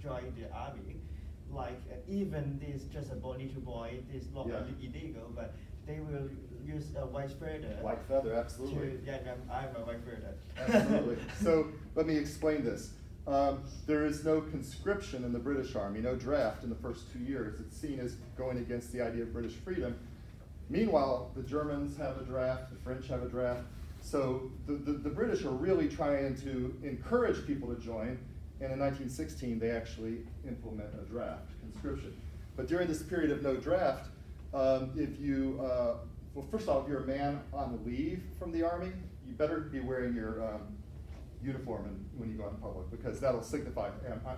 join the army, like even this just a boy to boy, this not illegal, but they will use a white feather. White feather, absolutely. I'm a white feather. Absolutely. So let me explain this. There is no conscription in the British Army, no draft in the first 2 years. It's seen as going against the idea of British freedom. Meanwhile, the Germans have a draft, the French have a draft. So the British are really trying to encourage people to join, and in 1916 they actually implement a draft, conscription. But during this period of no draft, well, first of all, if you're a man on leave from the Army, you better be wearing your uniform when you go out in public, because that'll signify,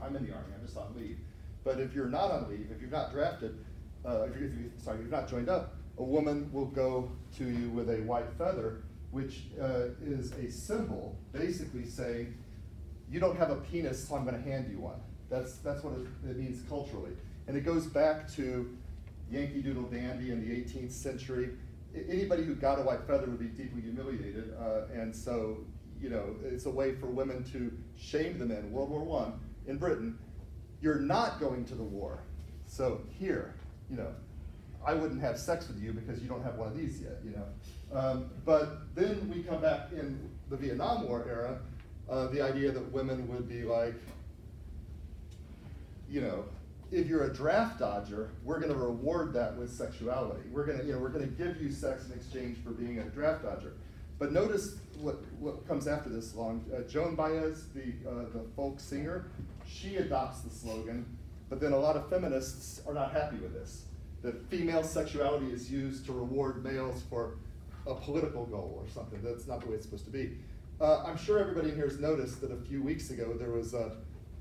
I'm in the Army, I'm just on leave. But if you're not on leave, if you're not drafted, if you've not joined up, a woman will go to you with a white feather, which is a symbol basically saying, you don't have a penis, so I'm going to hand you one. That's what it means culturally. And it goes back to Yankee Doodle Dandy in the 18th century. Anybody who got a white feather would be deeply humiliated, and so you know, it's a way for women to shame the men. World War I in Britain, you're not going to the war. So here, you know, I wouldn't have sex with you because you don't have one of these yet, you know. But then we come back in the Vietnam War era, the idea that women would be like, you know, if you're a draft dodger, we're going to reward that with sexuality. We're going to, you know, we're going to give you sex in exchange for being a draft dodger. But notice what comes after this long. Joan Baez, the folk singer, she adopts the slogan, but then a lot of feminists are not happy with this. That female sexuality is used to reward males for a political goal or something. That's not the way it's supposed to be. I'm sure everybody in here has noticed that a few weeks ago there was a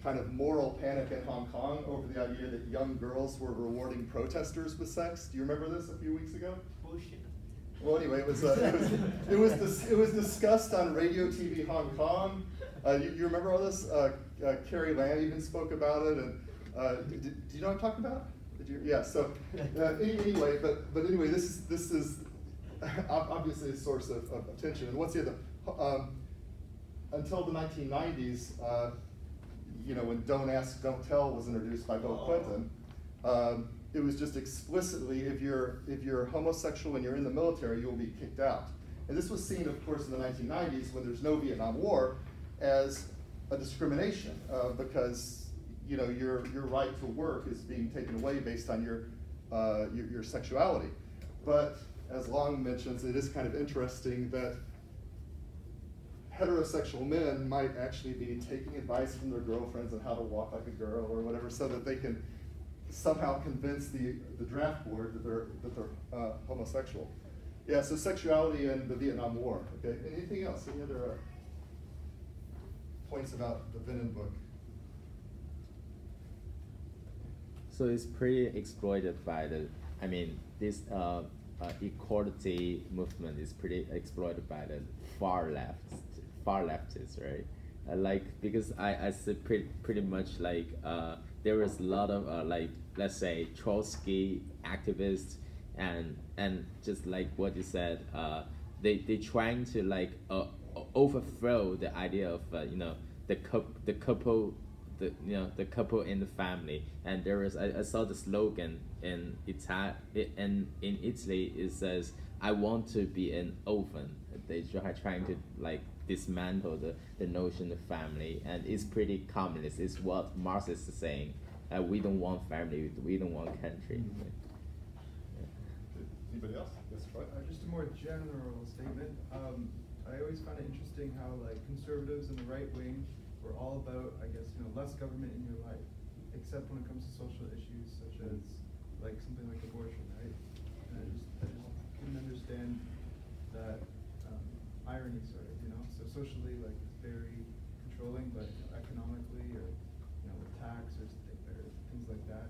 kind of moral panic in Hong Kong over the idea that young girls were rewarding protesters with sex. Do you remember this a few weeks ago? Bullshit. Well, anyway, it was discussed on Radio TV Hong Kong. You remember all this? Carrie Lam even spoke about it. And do you know what I'm talking about? Did you? Yeah. So anyway, but anyway, this is obviously a source of tension. And what's the other? Until the 1990s. You know, when Don't Ask, Don't Tell was introduced by Bill Clinton, it was just explicitly, if you're homosexual and you're in the military, you'll be kicked out. And this was seen, of course, in the 1990s, when there's no Vietnam War, as a discrimination, because you know your right to work is being taken away based on your sexuality. But as Long mentions, it is kind of interesting that heterosexual men might actually be taking advice from their girlfriends on how to walk like a girl or whatever, so that they can somehow convince the draft board that they're homosexual. Yeah, so sexuality and the Vietnam War. Okay, anything else? Any other points about the Venom book? So it's pretty exploited by this equality movement is pretty exploited by the far leftists, right? Because I see pretty much there is a lot of let's say Trotsky activists and just like what you said, they trying to overthrow the idea of the couple. The couple in the family, and there is I saw the slogan in Italy. It says, "I want to be an orphan." They are trying to dismantle the notion of family, and it's pretty communist. It's what Marx is saying. We don't want family. We don't want country. Anybody else? Yes, Troy. Just a more general statement. I always find it interesting how conservatives and the right wing we're all about, I guess, less government in your life, except when it comes to social issues such as something like abortion, right? And I just couldn't understand that irony, sort of, So socially, it's very controlling, but economically, or with tax or things like that,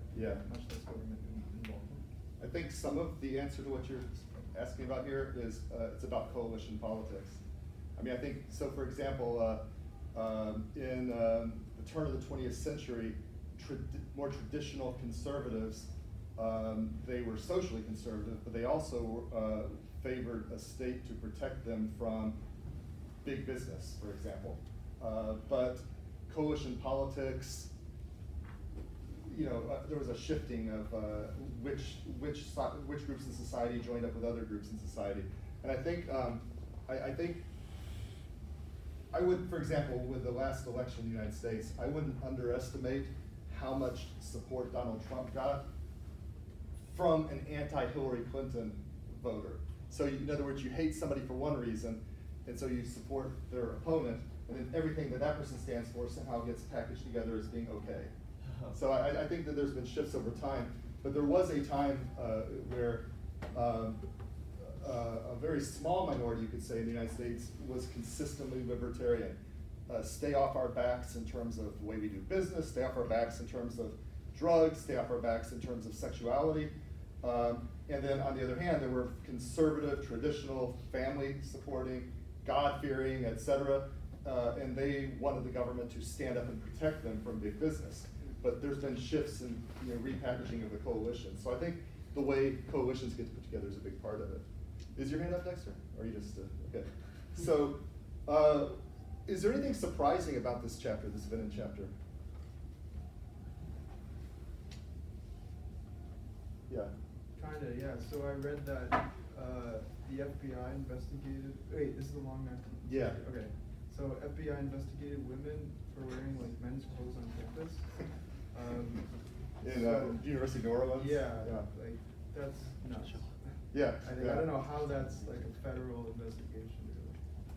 much less government involvement. I think some of the answer to what you're asking about here is it's about coalition politics. I think so. For example. In the turn of the 20th century, more traditional conservatives, they were socially conservative, but they also favored a state to protect them from big business, for example. But coalition politics, there was a shifting of which groups in society joined up with other groups in society, and I think I would, for example, with the last election in the United States, I wouldn't underestimate how much support Donald Trump got from an anti-Hillary Clinton voter. So in other words, you hate somebody for one reason, and so you support their opponent, and then everything that person stands for somehow gets packaged together as being okay. So I think that there's been shifts over time, but there was a time where a very small minority, you could say, in the United States was consistently libertarian. Stay off our backs in terms of the way we do business, stay off our backs in terms of drugs, stay off our backs in terms of sexuality. And then on the other hand, there were conservative, traditional, family-supporting, God-fearing, etc. And they wanted the government to stand up and protect them from big business. But there's been shifts in repackaging of the coalition. So I think the way coalitions get put together is a big part of it. Is your hand up, Dexter? Or are you just, okay. So is there anything surprising about this chapter, this Venom chapter? Yeah. Kinda, yeah. So I read that the FBI investigated. Wait, this is a long neck. Yeah. Okay. So FBI investigated women for wearing like men's clothes on campus. In University of New Orleans. Yeah. Like that's nuts. Yeah. I think I don't know how that's like a federal investigation.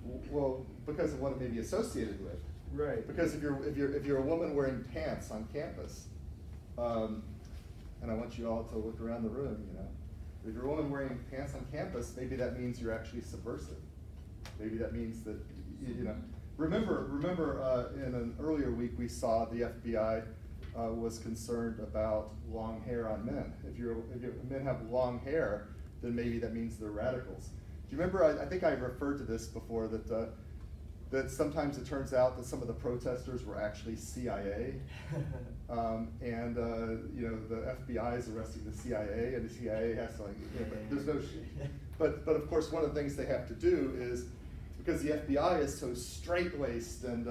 Really. Well, because of what it may be associated with. Right. Because if you're a woman wearing pants on campus, and I want you all to look around the room, you know, if you're a woman wearing pants on campus, maybe that means you're actually subversive. Maybe that means that you know. Remember, in an earlier week we saw the FBI was concerned about long hair on men. If men have long hair, then maybe that means they're radicals. Do you remember? I think I referred to this before that sometimes it turns out that some of the protesters were actually CIA, and you know the FBI is arresting the CIA, and the CIA has to like. You know, but there's no. But of course, one of the things they have to do is because the FBI is so straight-laced and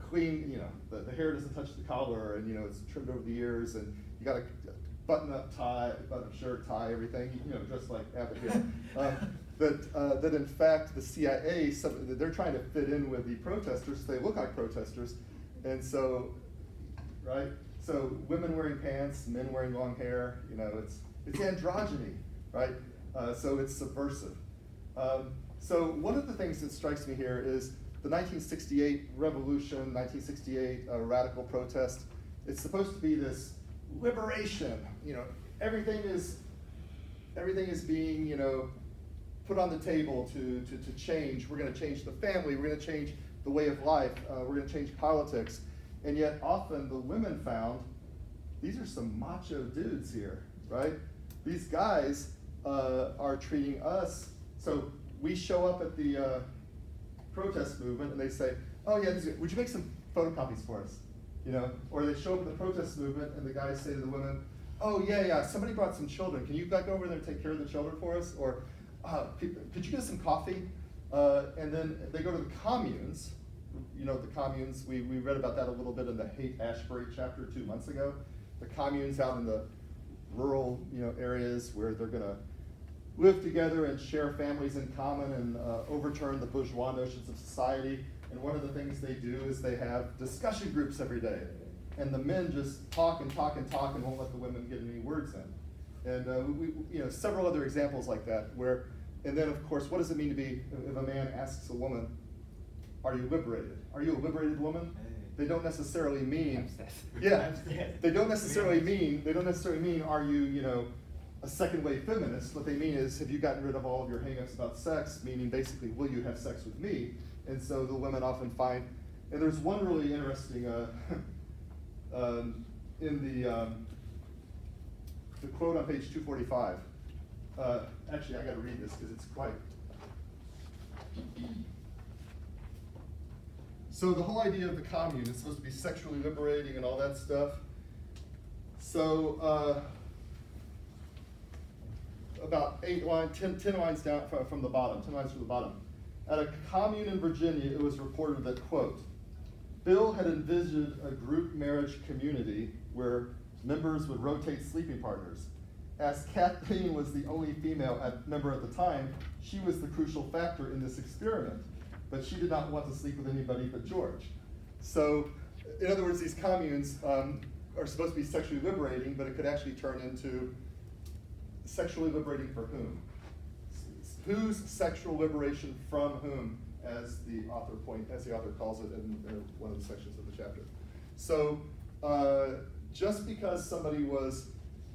clean. You know, the hair doesn't touch the collar, and you know it's trimmed over the ears, and you got a button-up tie, button-up shirt, tie, everything. You know, just like Abbott here. That in fact the CIA, they're trying to fit in with the protesters. So they look like protesters, and so, right? So women wearing pants, men wearing long hair. You know, it's androgyny, right? So it's subversive. So one of the things that strikes me here is the 1968 revolution, 1968 radical protest. It's supposed to be this liberation. You know, everything is being, you know, put on the table to change. We're going to change the family. We're going to change the way of life. We're going to change politics. And yet often the women found, these are some macho dudes here, right? These guys are treating us. So we show up at the protest movement and they say, oh yeah, would you make some photocopies for us? You know, or they show up at the protest movement and the guys say to the women, oh yeah, somebody brought some children. Can you back over there and take care of the children for us? Or could you get some coffee? And then they go to the communes. You know, the communes, we read about that a little bit in the Haight-Ashbury chapter 2 months ago. The communes out in the rural, you know, areas where they're gonna live together and share families in common and overturn the bourgeois notions of society. And one of the things they do is they have discussion groups every day. And the men just talk and talk and talk and won't let the women get any words in. And we you know, several other examples like that where, and then of course, what does it mean to be, if a man asks a woman, are you liberated? Are you a liberated woman? They don't necessarily mean, yeah, they don't necessarily mean, are you, you know, a second wave feminist? What they mean is, have you gotten rid of all of your hang-ups about sex? Meaning basically, will you have sex with me? And so the women often find, and there's one really interesting, in the quote on page 245. Actually, I got to read this because it's quite. So the whole idea of the commune is supposed to be sexually liberating and all that stuff. So about 10 lines down from the bottom, 10 lines from the bottom. At a commune in Virginia, it was reported that, quote, Bill had envisioned a group marriage community where members would rotate sleeping partners. As Kathleen was the only female member at the time, she was the crucial factor in this experiment. But she did not want to sleep with anybody but George. So, in other words, these communes are supposed to be sexually liberating, but it could actually turn into sexually liberating for whom? Whose sexual liberation from whom, as the author calls it in one of the sections of the chapter. So, just because somebody was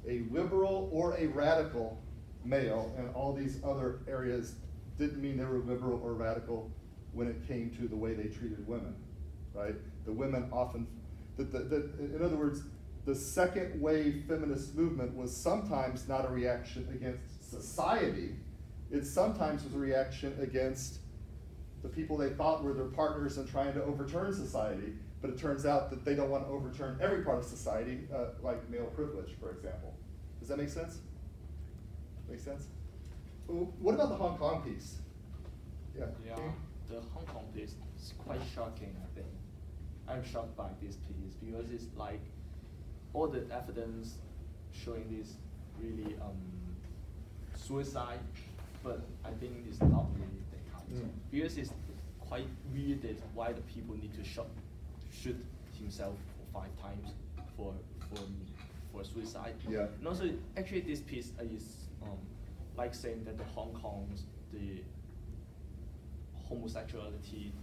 a liberal or a radical male in all these other areas didn't mean they were liberal or radical when it came to the way they treated women, right? The women often, in other words, the second wave feminist movement was sometimes not a reaction against society. It sometimes was a reaction against the people they thought were their partners in trying to overturn society. But it turns out that they don't want to overturn every part of society, like male privilege, for example. Does that make sense? Make sense? What about the Hong Kong piece? Yeah. Yeah, the Hong Kong piece is quite shocking, I think. I'm shocked by this piece because it's like all the evidence showing this really suicide, but I think it's not really the case. Because it's quite weird that why the people need to shoot himself 5 times for suicide. Yeah. And also, actually, this piece is like saying that the Hong Kong's the homosexuality,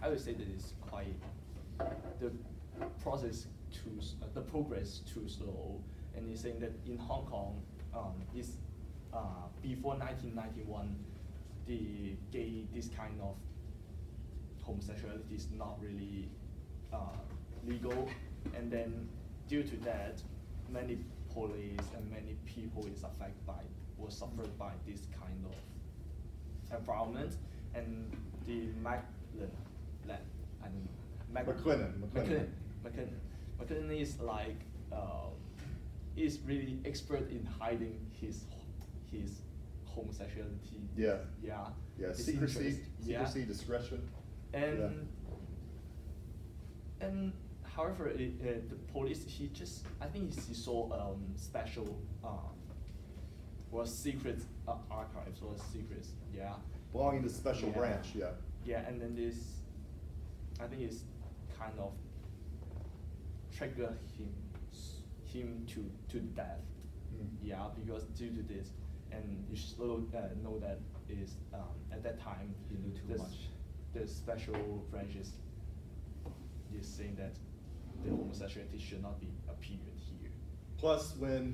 I would say that it's quite the progress too slow, and he's saying that in Hong Kong, before 1991, this kind of homosexuality is not really legal, and then due to that, many police and many people is affected by or suffered by this kind of environment, and the McLennan is like is really expert in hiding his homosexuality. Yeah. Yeah. Yeah. His Secrecy, interest. discretion. And however, the police I think he saw special or secret archives or secrets. Yeah. Belonging to special branch. Yeah. Yeah, and then I think it's kind of trigger him to death. Yeah, because due to this, and you should know that is at that time he knew too much. The special branches is saying that the homosexuality should not be appeared here. Plus, when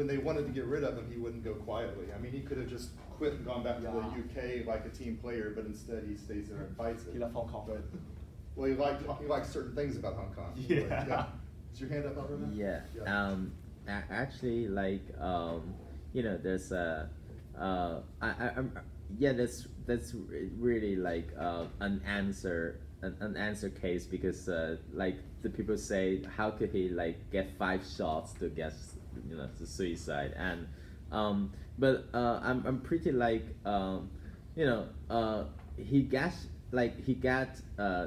they wanted to get rid of him, he wouldn't go quietly. I mean, he could have just quit and gone back to the UK like a team player, but instead he stays there and fights it. He left Hong Kong. But, well, he likes certain things about Hong Kong. Yeah. But, yeah. Is your hand up, Alvaro? Yeah. Actually, like there's that's really like an answer case, because like the people say, how could he like get 5 shots to get the suicide, and but I'm pretty like he got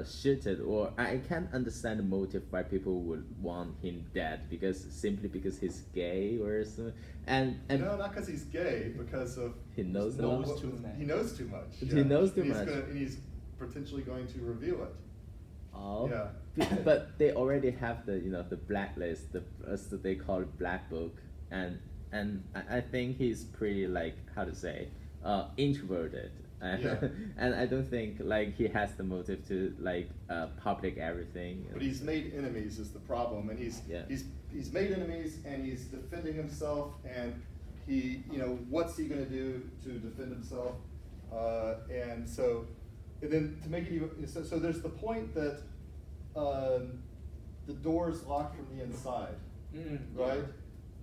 shooted, or I can't understand the motive why people would want him dead, simply because he's gay or something. And no, not because he's gay, because of he knows too much. He knows too much. He knows too much, and he's potentially going to reveal it. Oh. Yeah. But they already have the blacklist, as they call it, black book, and I think he's pretty like, how to say, introverted. And I don't think like he has the motive to like public everything. But he's made enemies is the problem, and he's made enemies, and he's defending himself, and he what's he going to do to defend himself, and then to make it even so there's the point that the door's locked from the inside, right?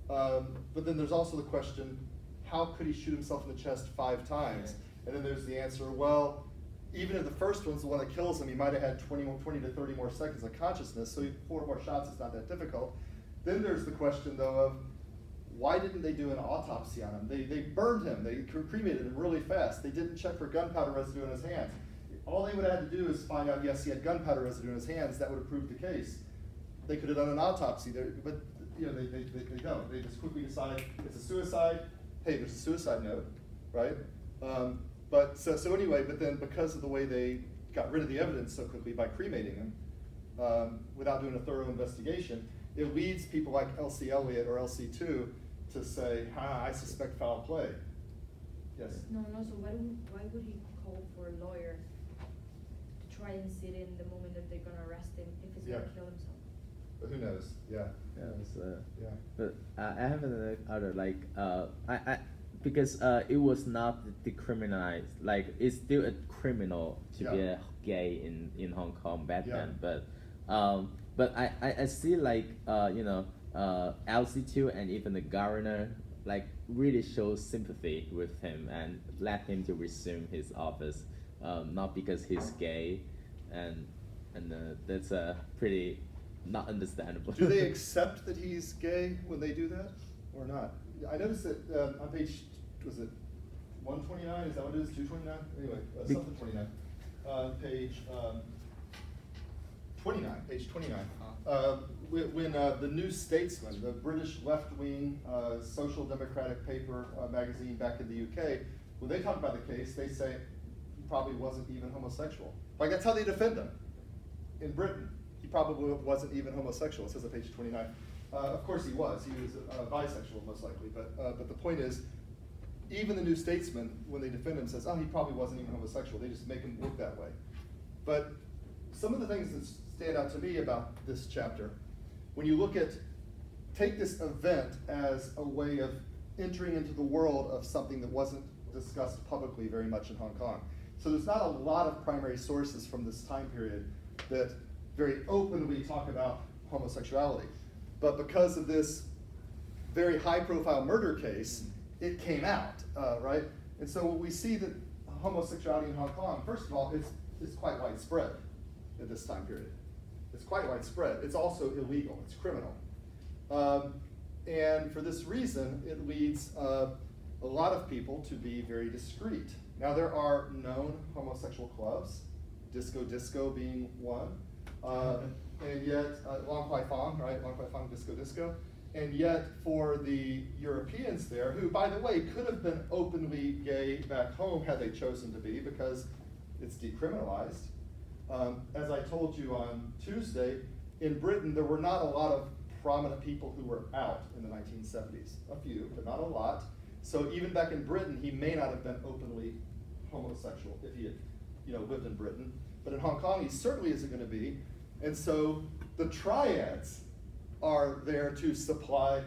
But then there's also the question, how could he shoot himself in the chest 5 times? And then there's the answer, well, even if the first one's the one that kills him, he might have had 20 to 30 more seconds of consciousness, so 4 more shots is not that difficult. Then there's the question, though, of why didn't they do an autopsy on him? They burned him, they cremated him really fast. They didn't check for gunpowder residue in his hands. All they would have had to do is find out, yes, he had gunpowder residue in his hands, that would have proved the case. They could have done an autopsy there, but they don't. They just quickly decide it's a suicide. Hey, there's a suicide note, right? But anyway, but then because of the way they got rid of the evidence so quickly by cremating him, without doing a thorough investigation, it leads people like L.C. Elliott or LC2 to say, I suspect foul play. Yes? No, so why would he call for a lawyer to try and sit in the moment that they're going to arrest him if he's going to kill himself? But who knows? Yeah. But I have another like because it was not decriminalized. Like it's still a criminal to be a gay in Hong Kong back then. But I see like LC2 and even the governor like really shows sympathy with him and let him to resume his office, not because he's gay, and that's pretty not understandable. Do they accept that he's gay when they do that, or not? I noticed that on page, was it 129, is that what it is, 229? Anyway, something 29. Page 29, page 29. When the New Statesman, the British left-wing social democratic paper magazine back in the UK, when they talk about the case, they say he probably wasn't even homosexual. Like, that's how they defend him. In Britain, he probably wasn't even homosexual. It says on page 29. Of course he was. He was bisexual, most likely. But the point is, even the New Statesman, when they defend him, says, oh, he probably wasn't even homosexual. They just make him look that way. But some of the things that stand out to me about this chapter, when you look at, take this event as a way of entering into the world of something that wasn't discussed publicly very much in Hong Kong. So there's not a lot of primary sources from this time period that very openly talk about homosexuality. But because of this very high-profile murder case, it came out, right? And so we see that homosexuality in Hong Kong, first of all, it's quite widespread at this time period. It's quite widespread. It's also illegal. It's criminal. And for this reason, it leads a lot of people to be very discreet. Now, there are known homosexual clubs, Disco being one, and yet, Long Kwai Fong, right? Long Kwai Fong Disco. And yet, for the Europeans there, who, by the way, could have been openly gay back home had they chosen to be, because it's decriminalized. As I told you on Tuesday, in Britain, there were not a lot of prominent people who were out in the 1970s. A few, but not a lot. So even back in Britain, he may not have been openly homosexual if he had, lived in Britain. But in Hong Kong, he certainly isn't going to be. And so the triads are there to supply,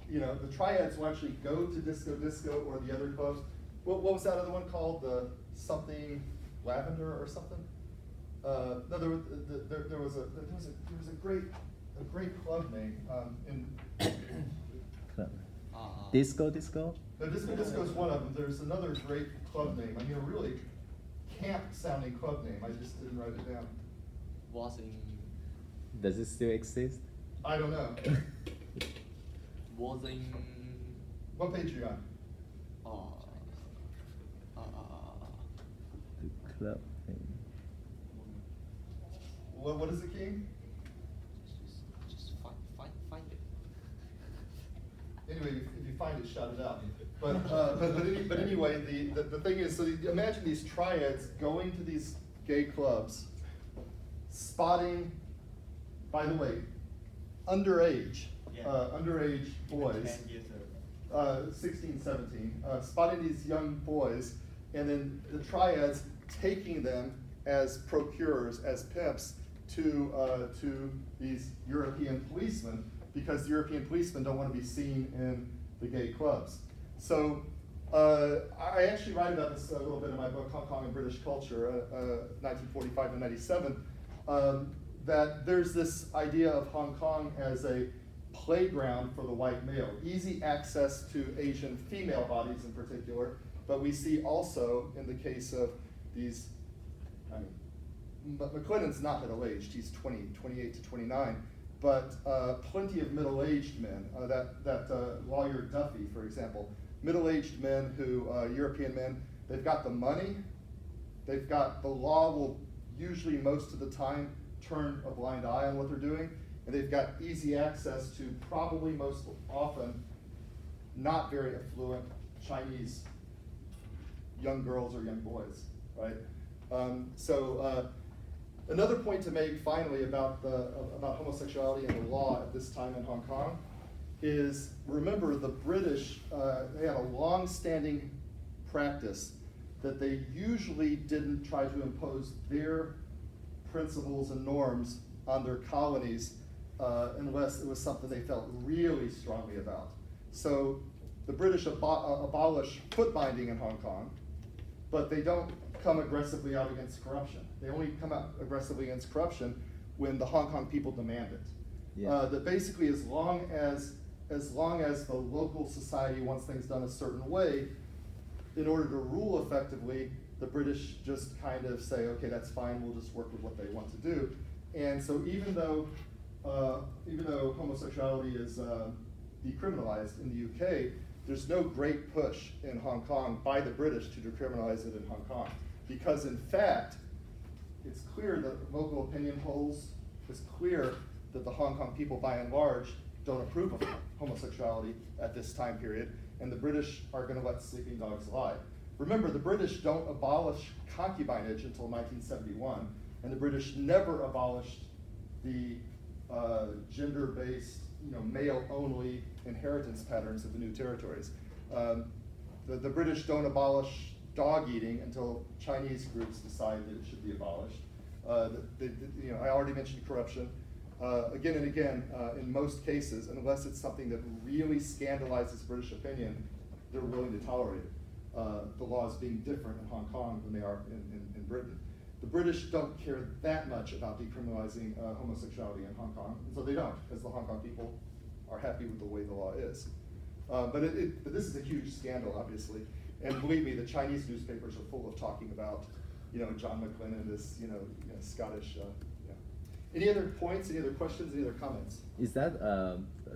the triads will actually go to Disco or the other clubs. What was that other one called? The something Lavender or something? No, there was a great club name Disco? No, Disco is one of them. There's another great club name. I mean, a really camp-sounding club name. I just didn't write it down. Does it still exist? I don't know. Was in. What page are you on? The club thing. What is it, King? Just find it. Anyway, if you find it, shout it out. But anyway, the thing is, so imagine these triads going to these gay clubs, spotting, by the way, underage boys, 16, 17, spotting these young boys, and then the triads taking them as procurers, as pimps, to these European policemen, because the European policemen don't want to be seen in the gay clubs. So I actually write about this a little bit in my book, Hong Kong and British Culture, 1945 to 97, that there's this idea of Hong Kong as a playground for the white male, easy access to Asian female bodies in particular, but we see also in the case of these, McClennan's not middle-aged, he's 28 to 29, but plenty of middle-aged men, that lawyer Duffy, for example, middle-aged men who, European men, they've got the money, they've got, the law will usually most of the time turn a blind eye on what they're doing, and they've got easy access to probably most often not very affluent Chinese young girls or young boys, right? Another point to make finally about homosexuality and the law at this time in Hong Kong is, remember, the British, they had a long-standing practice that they usually didn't try to impose their principles and norms on their colonies unless it was something they felt really strongly about. So the British abolish foot binding in Hong Kong, but they don't come aggressively out against corruption. They only come out aggressively against corruption when the Hong Kong people demand it. Yeah. That basically, as long as the local society wants things done a certain way, in order to rule effectively, the British just kind of say, okay, that's fine, we'll just work with what they want to do. And so even though homosexuality is decriminalized in the UK, there's no great push in Hong Kong by the British to decriminalize it in Hong Kong. Because in fact, it's clear that local opinion polls, it's clear that the Hong Kong people by and large don't approve of homosexuality at this time period, and the British are going to let sleeping dogs lie. Remember, the British don't abolish concubinage until 1971, and the British never abolished the gender-based, male-only inheritance patterns of the new territories. The British don't abolish dog eating until Chinese groups decide that it should be abolished. I already mentioned corruption. Again and again, in most cases, unless it's something that really scandalizes British opinion, they're willing to tolerate it. The laws being different in Hong Kong than they are in Britain. The British don't care that much about decriminalizing homosexuality in Hong Kong, and so they don't, because the Hong Kong people are happy with the way the law is. But this is a huge scandal, obviously, and believe me, the Chinese newspapers are full of talking about, John McLennan, this, Scottish. Any other points? Any other questions? Any other comments? Is that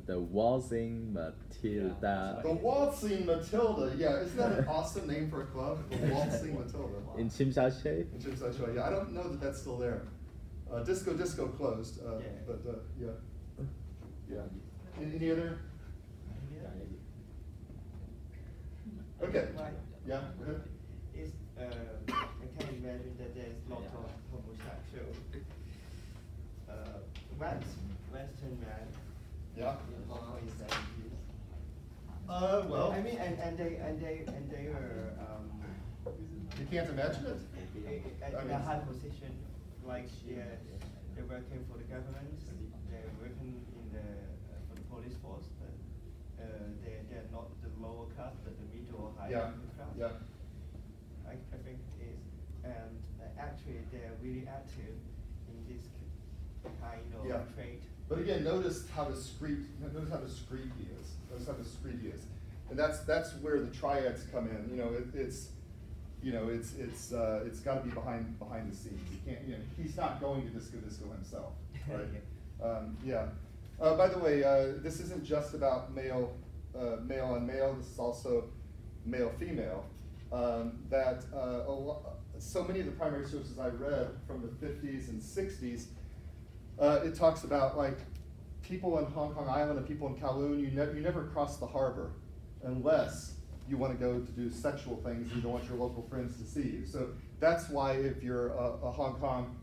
the waltzing Matilda? The waltzing Matilda. Yeah, isn't that an awesome name for a club? The waltzing Matilda. In Tsim Sha Tsui? In Tsim Sha Tsui. Yeah, I don't know that that's still there. Disco closed. But yeah. Any other? Okay. Yeah. Go ahead. I can imagine that there's lots of homosexual Western man. Yeah. Well, I mean, and they were. You can't imagine it. In a high position, like they're working for the government. They're working for the police force, but they're not the lower class, but the middle or higher class. Yeah. I think it is, and actually they're really active in this kind of trade. But again, notice how discreet he is. Notice how discreet he is, and that's where the triads come in. It's got to be behind the scenes. You can't. He's not going to disco himself, right? By the way, this isn't just about male on male. This is also male female. So many of the primary sources I read from the 50s and 60s. It talks about like people in Hong Kong Island and people in Kowloon, you never cross the harbor unless you want to go to do sexual things and you don't want your local friends to see you. So that's why if you're a Hong Kong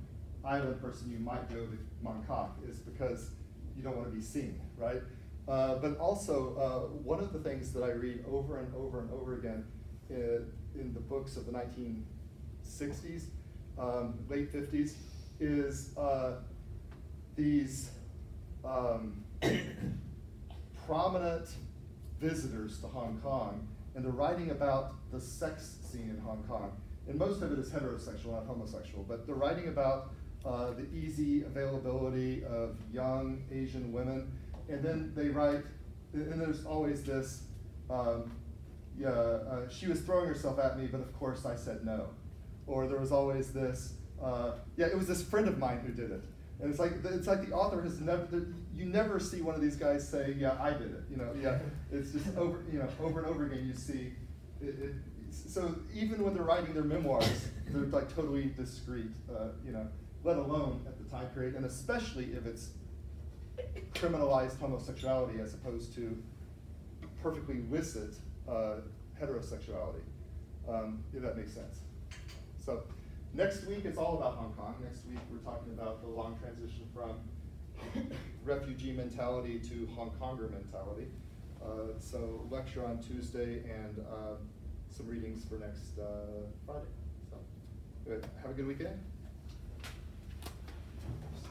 Island person, you might go to Bangkok, is because you don't want to be seen, right? But also, one of the things that I read over and over and over again in the books of the 1960s, late 50s, is these prominent visitors to Hong Kong, and they're writing about the sex scene in Hong Kong. And most of it is heterosexual, not homosexual, but they're writing about the easy availability of young Asian women. And then they write, and there's always this, she was throwing herself at me, but of course I said no. Or there was always this, it was this friend of mine who did it. And it's like the author has you never see one of these guys say, yeah, I did it. It's just over and over again you see it. So even when they're writing their memoirs, they're like totally discreet, let alone at the time period, and especially if it's criminalized homosexuality as opposed to perfectly licit heterosexuality, if that makes sense. So next week it's all about Hong Kong. Next week we're talking about the long transition from refugee mentality to Hong Konger mentality. So lecture on Tuesday and some readings for next Friday. So have a good weekend.